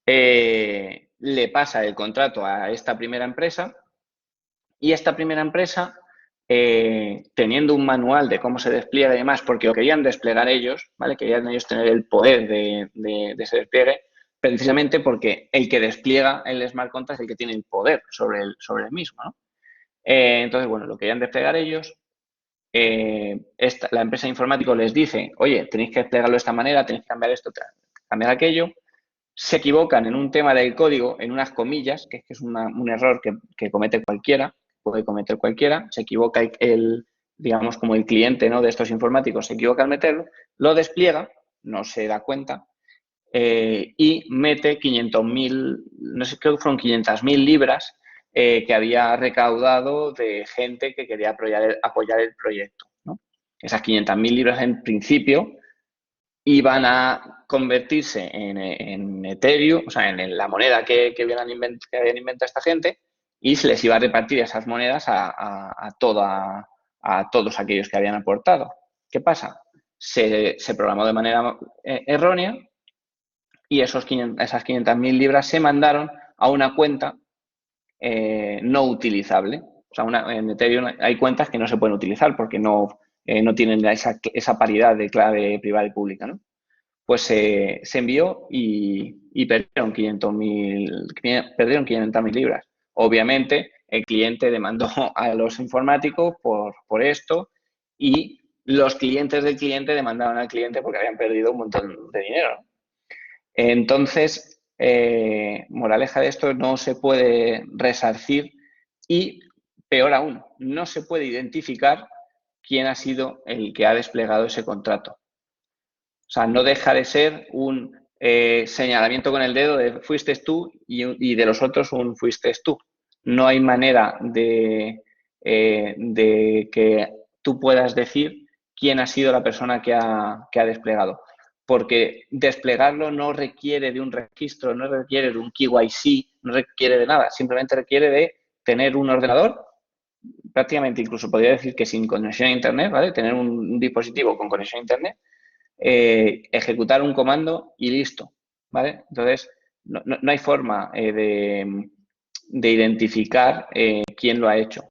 Le pasa el contrato a esta primera empresa y esta primera empresa, teniendo un manual de cómo se despliega y demás, porque lo querían desplegar ellos, ¿vale? Querían ellos tener el poder de ese despliegue, precisamente porque el que despliega el smart contract es el que tiene el poder sobre el mismo, ¿no? Entonces, bueno, lo querían desplegar ellos. La empresa informática les dice, oye, tenéis que desplegarlo de esta manera, tenéis que cambiar esto, cambiar aquello. Se equivocan en un tema del código, en unas comillas, que es un error que comete cualquiera, puede cometer cualquiera. Se equivoca digamos, como el cliente, ¿no?, de estos informáticos, se equivoca al meterlo, lo despliega, no se da cuenta, y mete 500.000, no sé, creo que fueron 500.000 libras que había recaudado de gente que quería apoyar el proyecto, ¿no? Esas 500.000 libras en principio iban a convertirse en Ethereum, o sea, en la moneda que habían inventado esta gente, y se les iba a repartir esas monedas a todos aquellos que habían aportado. ¿Qué pasa? Se programó de manera errónea y esas 500.000 libras se mandaron a una cuenta no utilizable. O sea, en Ethereum hay cuentas que no se pueden utilizar porque no tienen esa paridad de clave privada y pública, ¿no? Pues se envió y perdieron 500.000 libras. Obviamente, el cliente demandó a los informáticos por esto y los clientes del cliente demandaron al cliente porque habían perdido un montón de dinero. Entonces, moraleja de esto, no se puede resarcir y, peor aún, no se puede identificar quién ha sido el que ha desplegado ese contrato. O sea, no deja de ser un señalamiento con el dedo de fuiste tú y de los otros un fuiste tú. No hay manera de que tú puedas decir quién ha sido la persona que ha desplegado. Porque desplegarlo no requiere de un registro, no requiere de un KYC, no requiere de nada. Simplemente requiere de tener un ordenador, prácticamente incluso podría decir que sin conexión a Internet, ¿vale? Tener un dispositivo con conexión a Internet, ejecutar un comando y listo, ¿vale? Entonces, no hay forma de identificar quién lo ha hecho.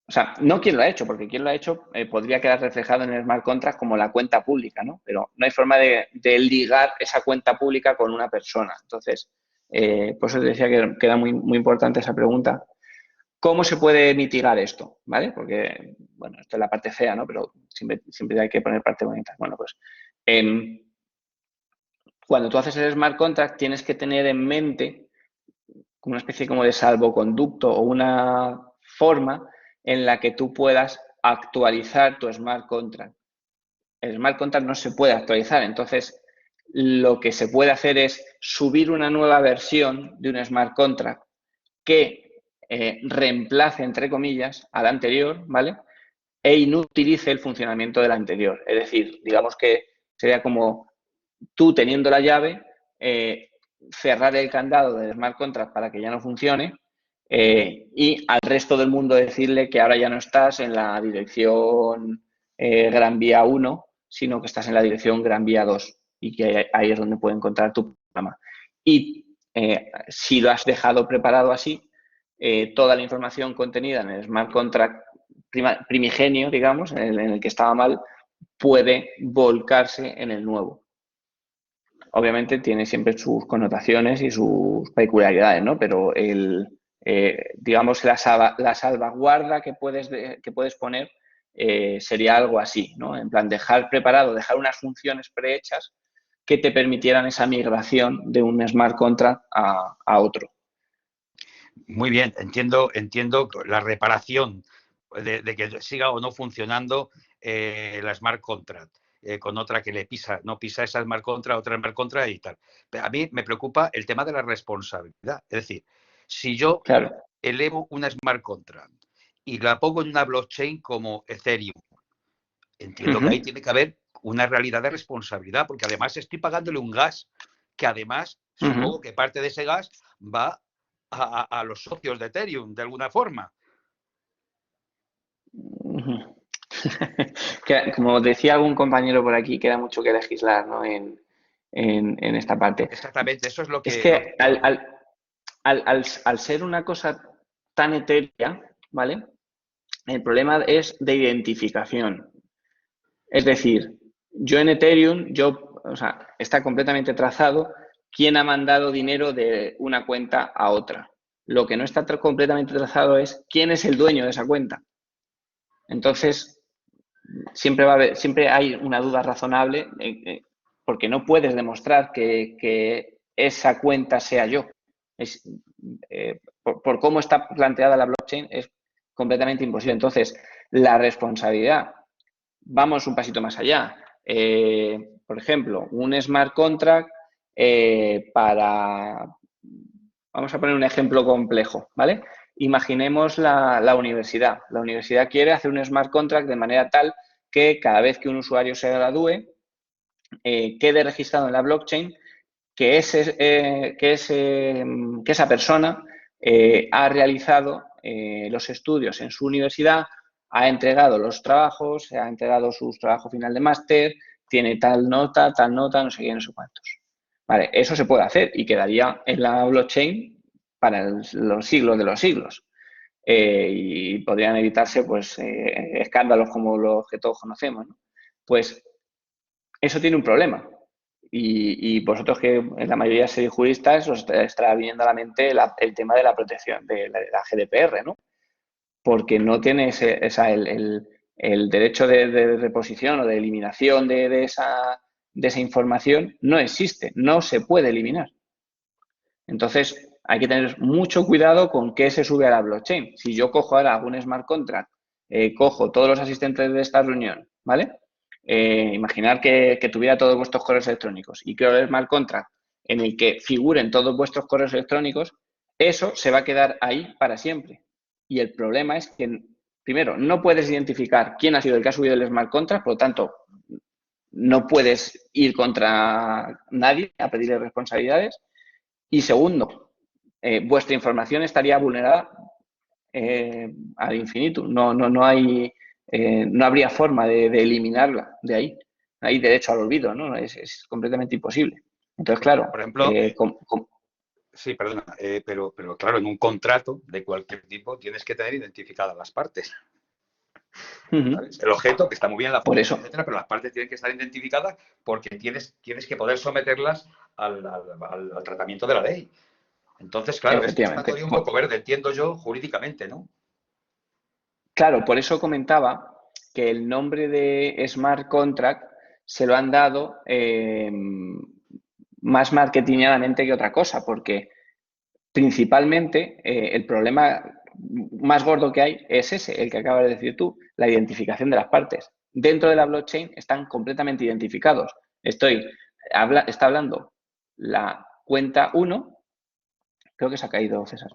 O sea, no quién lo ha hecho, porque quién lo ha hecho podría quedar reflejado en el smart contract como la cuenta pública, ¿no? Pero no hay forma de ligar esa cuenta pública con una persona. Entonces, por eso te decía que era muy, muy importante esa pregunta. ¿Cómo se puede mitigar esto? ¿Vale? Porque, bueno, esto es la parte fea, ¿no? Pero siempre hay que poner parte bonita. Bueno, pues cuando tú haces el smart contract tienes que tener en mente una especie como de salvoconducto o una forma en la que tú puedas actualizar tu smart contract. El smart contract no se puede actualizar, entonces lo que se puede hacer es subir una nueva versión de un smart contract que reemplace, entre comillas, al anterior, ¿vale? E inutilice el funcionamiento del anterior. Es decir, digamos que sería como tú teniendo la llave, cerrar el candado del smart contract para que ya no funcione y al resto del mundo decirle que ahora ya no estás en la dirección Gran Vía 1, sino que estás en la dirección Gran Vía 2 y que ahí es donde puede encontrar tu programa. Y si lo has dejado preparado así, toda la información contenida en el smart contract primigenio, digamos, en el que estaba mal, puede volcarse en el nuevo. Obviamente tiene siempre sus connotaciones y sus peculiaridades, ¿no? Pero digamos la salvaguarda que puedes poner sería algo así, ¿no? En plan, dejar preparado, dejar unas funciones prehechas que te permitieran esa migración de un smart contract a otro. Muy bien, entiendo la reparación de que siga o no funcionando la smart contract con otra que no pisa esa smart contract, otra smart contract y tal. Pero a mí me preocupa el tema de la responsabilidad. Es decir, si yo elevo una smart contract y la pongo en una blockchain como Ethereum, entiendo que ahí tiene que haber una realidad de responsabilidad, porque además estoy pagándole un gas que además supongo que parte de ese gas va a los socios de Ethereum, de alguna forma. Como decía algún compañero por aquí, queda mucho que legislar, ¿no? en esta parte. Exactamente, eso es lo que... Es que al ser una cosa tan etérea, ¿vale? El problema es de identificación. Es decir, yo en Ethereum, o sea, está completamente trazado quién ha mandado dinero de una cuenta a otra. Lo que no está completamente trazado es quién es el dueño de esa cuenta. Entonces, siempre hay una duda razonable porque no puedes demostrar que esa cuenta sea yo. Por cómo está planteada la blockchain es completamente imposible. Entonces, la responsabilidad, vamos un pasito más allá. Por ejemplo, un smart contract vamos a poner un ejemplo complejo, ¿vale? Imaginemos la universidad. La universidad quiere hacer un smart contract de manera tal que cada vez que un usuario se gradúe, quede registrado en la blockchain que esa persona ha realizado los estudios en su universidad, ha entregado los trabajos, ha entregado su trabajo final de máster, tiene tal nota, no sé qué, no sé cuántos. Vale, eso se puede hacer y quedaría en la blockchain para los siglos de los siglos. Y podrían evitarse pues escándalos como los que todos conocemos, ¿no? Pues eso tiene un problema. Y vosotros que en la mayoría sois juristas os estará viniendo a la mente el tema de la protección de la GDPR, ¿no? Porque no tienes el derecho de reposición o de eliminación de esa información, no existe, no se puede eliminar. Entonces, hay que tener mucho cuidado con qué se sube a la blockchain. Si yo cojo ahora un smart contract, cojo todos los asistentes de esta reunión, ¿vale? Imaginar que tuviera todos vuestros correos electrónicos y creo el smart contract en el que figuren todos vuestros correos electrónicos, eso se va a quedar ahí para siempre. Y el problema es que, primero, no puedes identificar quién ha sido el que ha subido el smart contract, por lo tanto, no puedes ir contra nadie a pedirle responsabilidades. Y segundo, vuestra información estaría vulnerada al infinito. No habría forma de eliminarla de ahí. No hay derecho al olvido, ¿no? Es completamente imposible. Entonces, claro, por ejemplo, sí, perdona, pero claro, en un contrato de cualquier tipo tienes que tener identificadas las partes. ¿Sabes? El objeto, que está muy bien la por eso, etcétera, pero las partes tienen que estar identificadas porque tienes que poder someterlas al tratamiento de la ley. Entonces, claro, es una teoría un poco verde, entiendo yo, jurídicamente, ¿no? Claro, por eso comentaba que el nombre de Smart Contract se lo han dado más marketingamente que otra cosa, porque principalmente el problema más gordo que hay es ese, el que acabas de decir tú, la identificación de las partes. Dentro de la blockchain están completamente identificados. Está hablando la cuenta 1, creo que se ha caído César.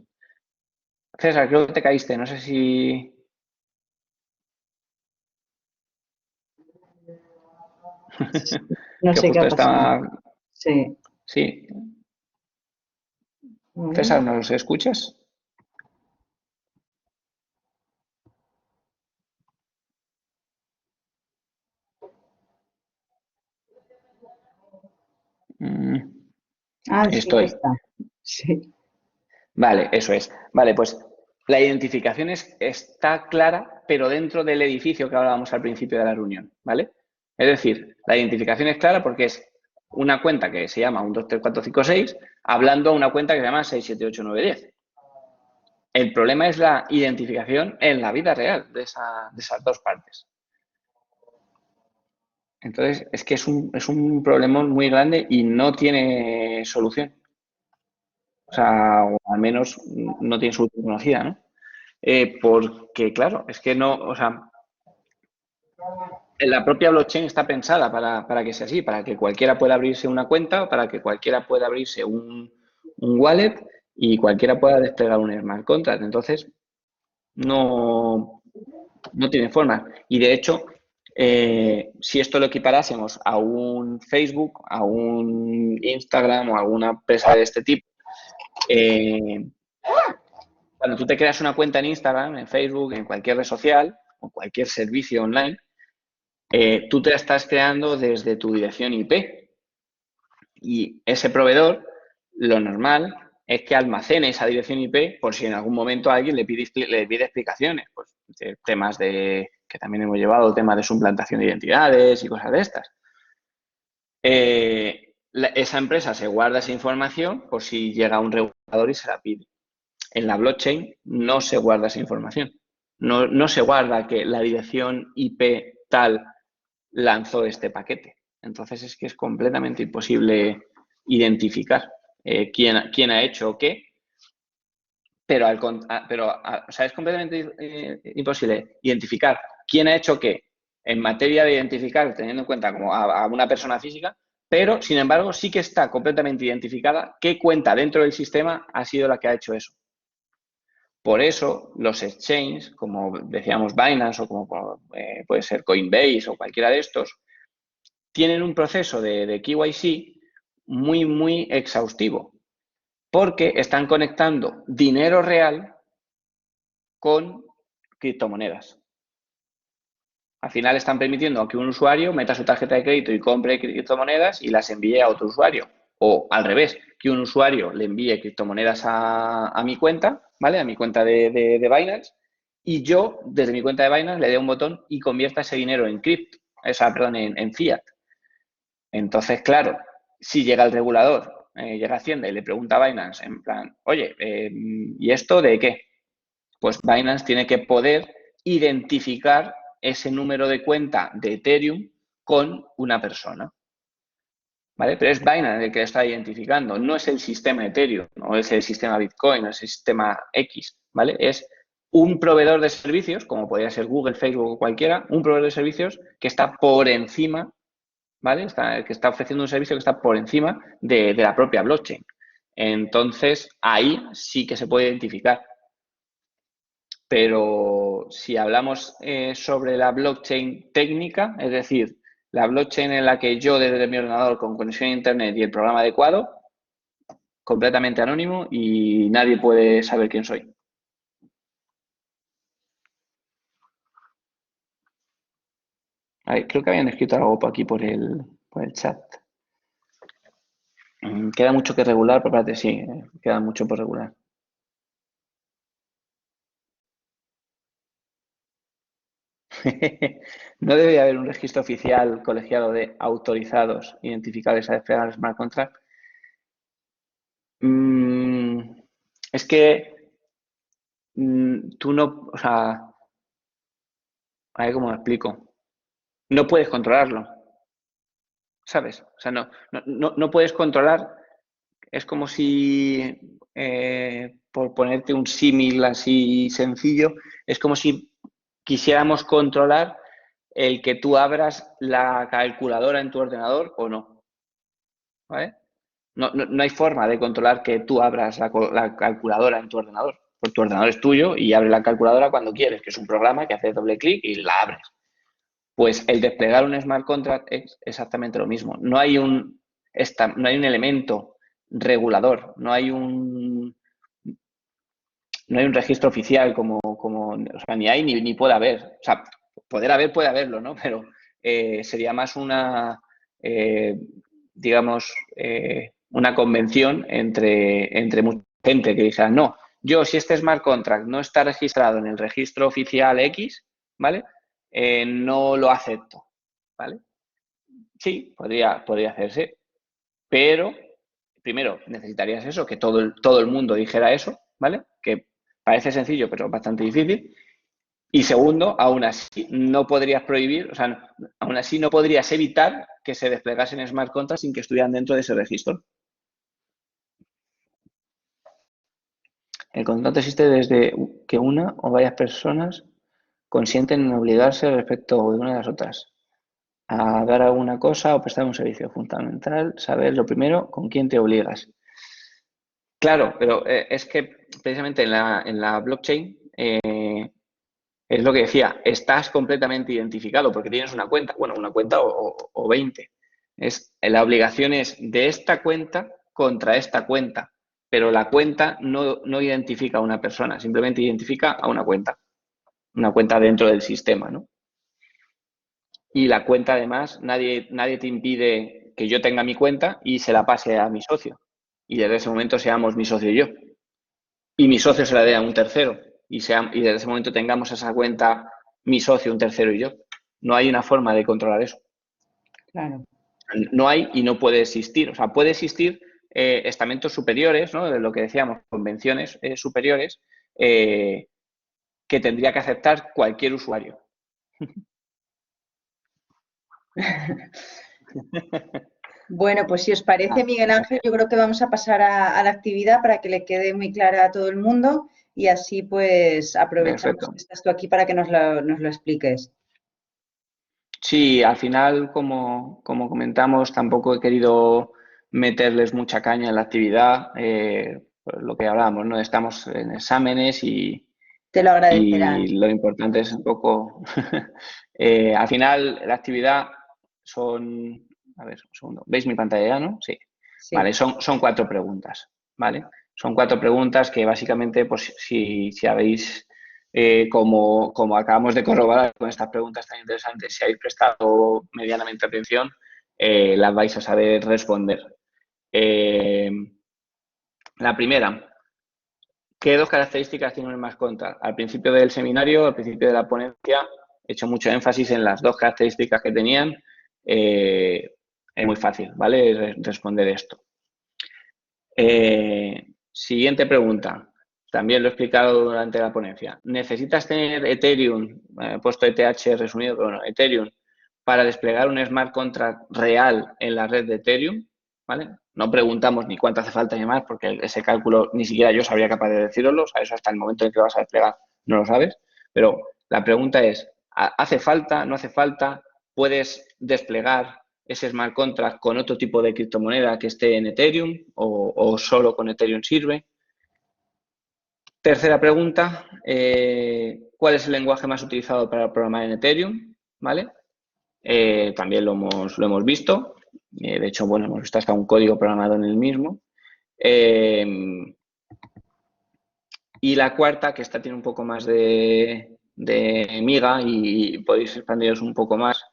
César, creo que te caíste, no sé si... No sé qué ha pasado. Sí. Sí. César, ¿nos escuchas? Estoy. Sí, está. Sí. Vale, eso es. Vale, pues la identificación está clara, pero dentro del edificio que hablábamos al principio de la reunión, ¿vale? Es decir, la identificación es clara porque es una cuenta que se llama 1, 2, 3, 4, 5, 6, hablando a una cuenta que se llama 6, 7, 8, 9, 10. El problema es la identificación en la vida real de esas dos partes. Entonces, es que es un problemón muy grande y no tiene solución. O sea, o al menos no tiene solución conocida, ¿no? Porque, claro, es que no, o sea, la propia blockchain está pensada para que sea así, para que cualquiera pueda abrirse una cuenta o para que cualquiera pueda abrirse un wallet y cualquiera pueda desplegar un smart contract. Entonces, no tiene forma. Y de hecho, si esto lo equiparásemos a un Facebook, a un Instagram o a alguna empresa de este tipo, cuando tú te creas una cuenta en Instagram, en Facebook, en cualquier red social o cualquier servicio online, tú te la estás creando desde tu dirección IP. Y ese proveedor, lo normal es que almacene esa dirección IP por si en algún momento alguien le pide explicaciones. Pues temas que también hemos llevado, temas de suplantación de identidades y cosas de estas. Esa empresa se guarda esa información por si llega un regulador y se la pide. En la blockchain no se guarda esa información. No se guarda que la dirección IP tal lanzó este paquete. Entonces es que es completamente imposible identificar quién ha hecho qué, pero o sea, es completamente imposible identificar quién ha hecho qué en materia de identificar, teniendo en cuenta como a una persona física, pero sin embargo sí que está completamente identificada qué cuenta dentro del sistema ha sido la que ha hecho eso. Por eso los exchanges, como decíamos Binance o como puede ser Coinbase o cualquiera de estos, tienen un proceso de KYC muy, muy exhaustivo, porque están conectando dinero real con criptomonedas. Al final están permitiendo que un usuario meta su tarjeta de crédito y compre criptomonedas y las envíe a otro usuario. O al revés, que un usuario le envíe criptomonedas a mi cuenta, ¿vale? A mi cuenta de Binance, y yo, desde mi cuenta de Binance, le dé un botón y convierta ese dinero en cripto, en fiat. Entonces, claro, si llega el regulador, llega Hacienda y le pregunta a Binance en plan, oye, ¿y esto de qué? Pues Binance tiene que poder identificar ese número de cuenta de Ethereum con una persona, ¿vale? Pero es Binance el que lo está identificando, no es el sistema Ethereum, no es el sistema Bitcoin, no es el sistema X, ¿vale? Es un proveedor de servicios, como podría ser Google, Facebook o cualquiera, un proveedor de servicios que está por encima, ¿vale? Que está ofreciendo un servicio que está por encima de la propia blockchain. Entonces, ahí sí que se puede identificar. Pero si hablamos sobre la blockchain técnica, es decir, la blockchain en la que yo desde mi ordenador con conexión a internet y el programa adecuado, completamente anónimo y nadie puede saber quién soy. A ver, creo que habían escrito algo por aquí por el chat. Queda mucho que regular, por parte sí, queda mucho por regular. ¿No debe haber un registro oficial colegiado de autorizados identificables a desplegar el smart contract? Es que tú no, o sea, a ver cómo lo explico. No puedes controlarlo, ¿sabes? O sea, no puedes controlar. Es como si, por ponerte un símil así sencillo, es como si quisiéramos controlar el que tú abras la calculadora en tu ordenador o no, ¿vale? No hay forma de controlar que tú abras la calculadora en tu ordenador. Porque tu ordenador es tuyo y abre la calculadora cuando quieres, que es un programa que hace doble clic y la abres. Pues el desplegar un smart contract es exactamente lo mismo. No hay un elemento regulador, no hay un registro oficial o sea, ni hay ni puede haber. O sea, puede haberlo, ¿no? Pero sería más una, digamos, una convención entre mucha gente que dijera, no, yo si este smart contract no está registrado en el registro oficial X, ¿vale? No lo acepto, ¿vale? Sí, podría hacerse, pero primero necesitarías eso, que todo el mundo dijera eso, ¿vale? Que parece sencillo, pero bastante difícil. Y segundo, aún así no podrías prohibir, o sea, aún así no podrías evitar que se desplegasen smart contracts sin que estuvieran dentro de ese registro. El contrato existe desde que una o varias personas consienten en obligarse respecto de una de las otras a dar alguna cosa o prestar un servicio. Fundamental saber lo primero con quién te obligas. Claro, pero es que precisamente en la blockchain es lo que decía, estás completamente identificado porque tienes una cuenta, bueno, una cuenta o 20. La obligación es de esta cuenta contra esta cuenta, pero la cuenta no identifica a una persona, simplemente identifica a una cuenta dentro del sistema, ¿no? Y la cuenta, además, nadie te impide que yo tenga mi cuenta y se la pase a mi socio. Y desde ese momento seamos mi socio y yo. Y mi socio se la dé a un tercero. Y desde ese momento tengamos esa cuenta mi socio, un tercero y yo. No hay una forma de controlar eso. Claro. No hay y no puede existir. O sea, puede existir estamentos superiores, ¿no? De lo que decíamos, convenciones superiores, que tendría que aceptar cualquier usuario. Bueno, pues si os parece, Miguel Ángel, yo creo que vamos a pasar a la actividad para que le quede muy clara a todo el mundo y así pues aprovechamos Perfecto. que estás tú aquí para que nos lo expliques. Sí, al final, como comentamos, tampoco he querido meterles mucha caña en la actividad, pues lo que hablábamos, ¿no? Estamos en exámenes Te lo agradecerán. y lo importante es un poco, al final la actividad son, a ver, un segundo, ¿veis mi pantalla ya, no? Sí. Sí. Vale, son 4 preguntas, ¿vale? Son 4 preguntas que básicamente, pues si habéis, como acabamos de corroborar con estas preguntas tan interesantes, si habéis prestado medianamente atención, las vais a saber responder. La primera, ¿qué 2 características tiene un smart contract? Al principio del seminario, al principio de la ponencia, he hecho mucho énfasis en las 2 características que tenían. Es muy fácil, ¿vale? Responder esto. Siguiente pregunta. También lo he explicado durante la ponencia. ¿Necesitas tener Ethereum, he puesto ETH resumido, pero no, Ethereum, para desplegar un smart contract real en la red de Ethereum? ¿Vale? No preguntamos ni cuánto hace falta ni más, porque ese cálculo ni siquiera yo sabría capaz de decirlo, o sea, eso hasta el momento en que lo vas a desplegar no lo sabes. Pero la pregunta es, ¿hace falta? ¿No hace falta? ¿Puedes desplegar ese smart contract con otro tipo de criptomoneda que esté en Ethereum o solo con Ethereum sirve? Tercera pregunta, ¿cuál es el lenguaje más utilizado para programar en Ethereum? ¿Vale? También lo hemos visto. De hecho, bueno, hemos visto hasta un código programado en el mismo. Y la cuarta, que esta tiene un poco más de miga y podéis expandiros un poco más,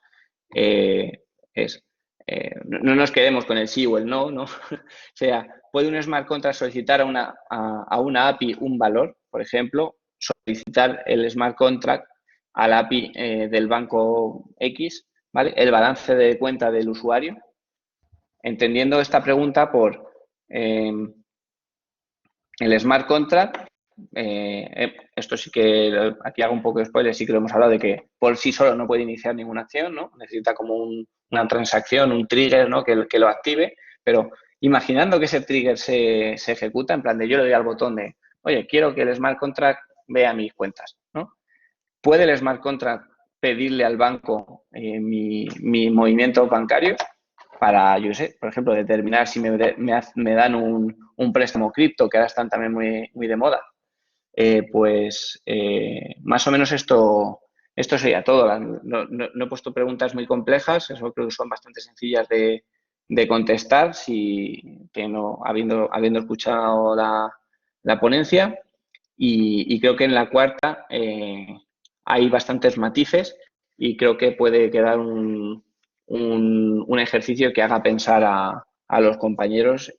es, no nos quedemos con el sí o el no, ¿no? O sea, ¿puede un smart contract solicitar a una API un valor? Por ejemplo, solicitar el smart contract a la API del banco X, ¿vale? El balance de cuenta del usuario. Entendiendo esta pregunta por el smart contract, esto sí que, aquí hago un poco de spoiler, sí que lo hemos hablado de que por sí solo no puede iniciar ninguna acción, ¿no? Necesita como una transacción, un trigger, ¿no? Que lo active, pero imaginando que ese trigger se ejecuta, en plan de yo le doy al botón de, oye, quiero que el smart contract vea mis cuentas, ¿no? ¿Puede el smart contract pedirle al banco mi movimiento bancario para, yo sé, por ejemplo, determinar si me dan un préstamo cripto, que ahora están también muy de moda? Más o menos esto sería todo. No he puesto preguntas muy complejas, eso creo que son bastante sencillas de contestar, habiendo escuchado la ponencia. Y creo que en la cuarta hay bastantes matices y creo que puede quedar un ejercicio que haga pensar a los compañeros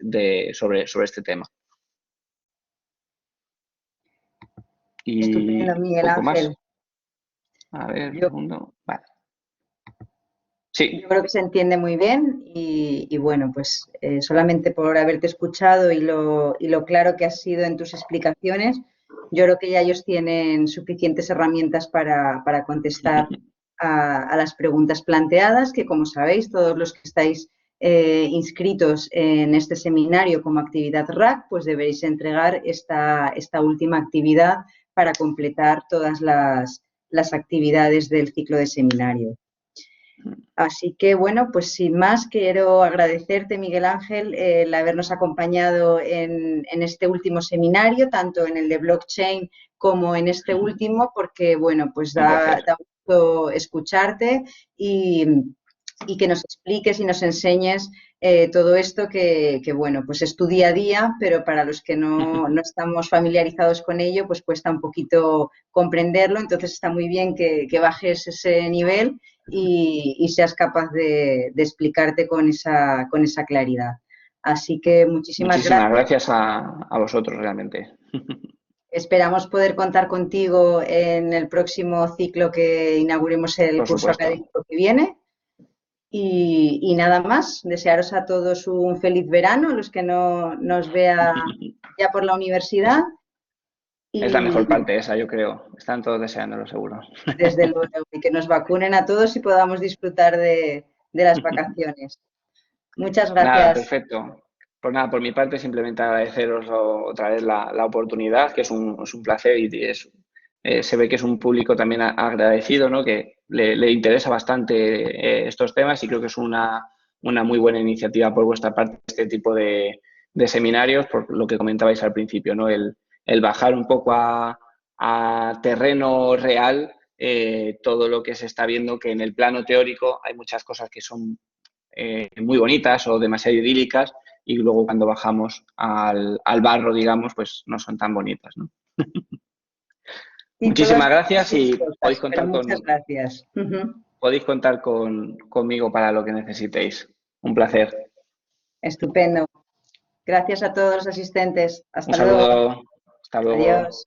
sobre este tema. Estupendo, Miguel poco Ángel. Más. A ver, un Yo, segundo. Vale. Sí. Yo creo que se entiende muy bien y bueno, pues solamente por haberte escuchado y lo claro que has sido en tus explicaciones, yo creo que ya ellos tienen suficientes herramientas para contestar a las preguntas planteadas, que como sabéis, todos los que estáis inscritos en este seminario como actividad RAC, pues debéis entregar esta última actividad para completar todas las actividades del ciclo de seminario. Así que, bueno, pues sin más, quiero agradecerte, Miguel Ángel, el habernos acompañado en este último seminario, tanto en el de blockchain como en este último, porque, bueno, pues da gusto escucharte y que nos expliques y nos enseñes todo esto que, bueno, pues es tu día a día, pero para los que no estamos familiarizados con ello, pues cuesta un poquito comprenderlo. Entonces está muy bien que bajes ese nivel y seas capaz de explicarte con esa claridad. Así que muchísimas gracias a vosotros realmente. Esperamos poder contar contigo en el próximo ciclo que inauguremos el curso académico que viene. Y nada más, desearos a todos un feliz verano, a los que no nos vea ya por la universidad. Es la mejor parte esa, yo creo. Están todos deseándolo, seguro. Desde luego, y que nos vacunen a todos y podamos disfrutar de las vacaciones. Muchas gracias. Nada, perfecto. Pues nada, por mi parte, simplemente agradeceros otra vez la oportunidad, que es un placer y se ve que es un público también agradecido, ¿no? Que le interesa bastante estos temas y creo que es una muy buena iniciativa por vuestra parte este tipo de seminarios, por lo que comentabais al principio, ¿no? El bajar un poco a terreno real todo lo que se está viendo, que en el plano teórico hay muchas cosas que son muy bonitas o demasiado idílicas y luego cuando bajamos al barro, digamos, pues no son tan bonitas, ¿no? Muchísimas gracias y podéis contar podéis contar conmigo para lo que necesitéis. Un placer. Estupendo. Gracias a todos los asistentes. Hasta luego. Hasta luego. Adiós.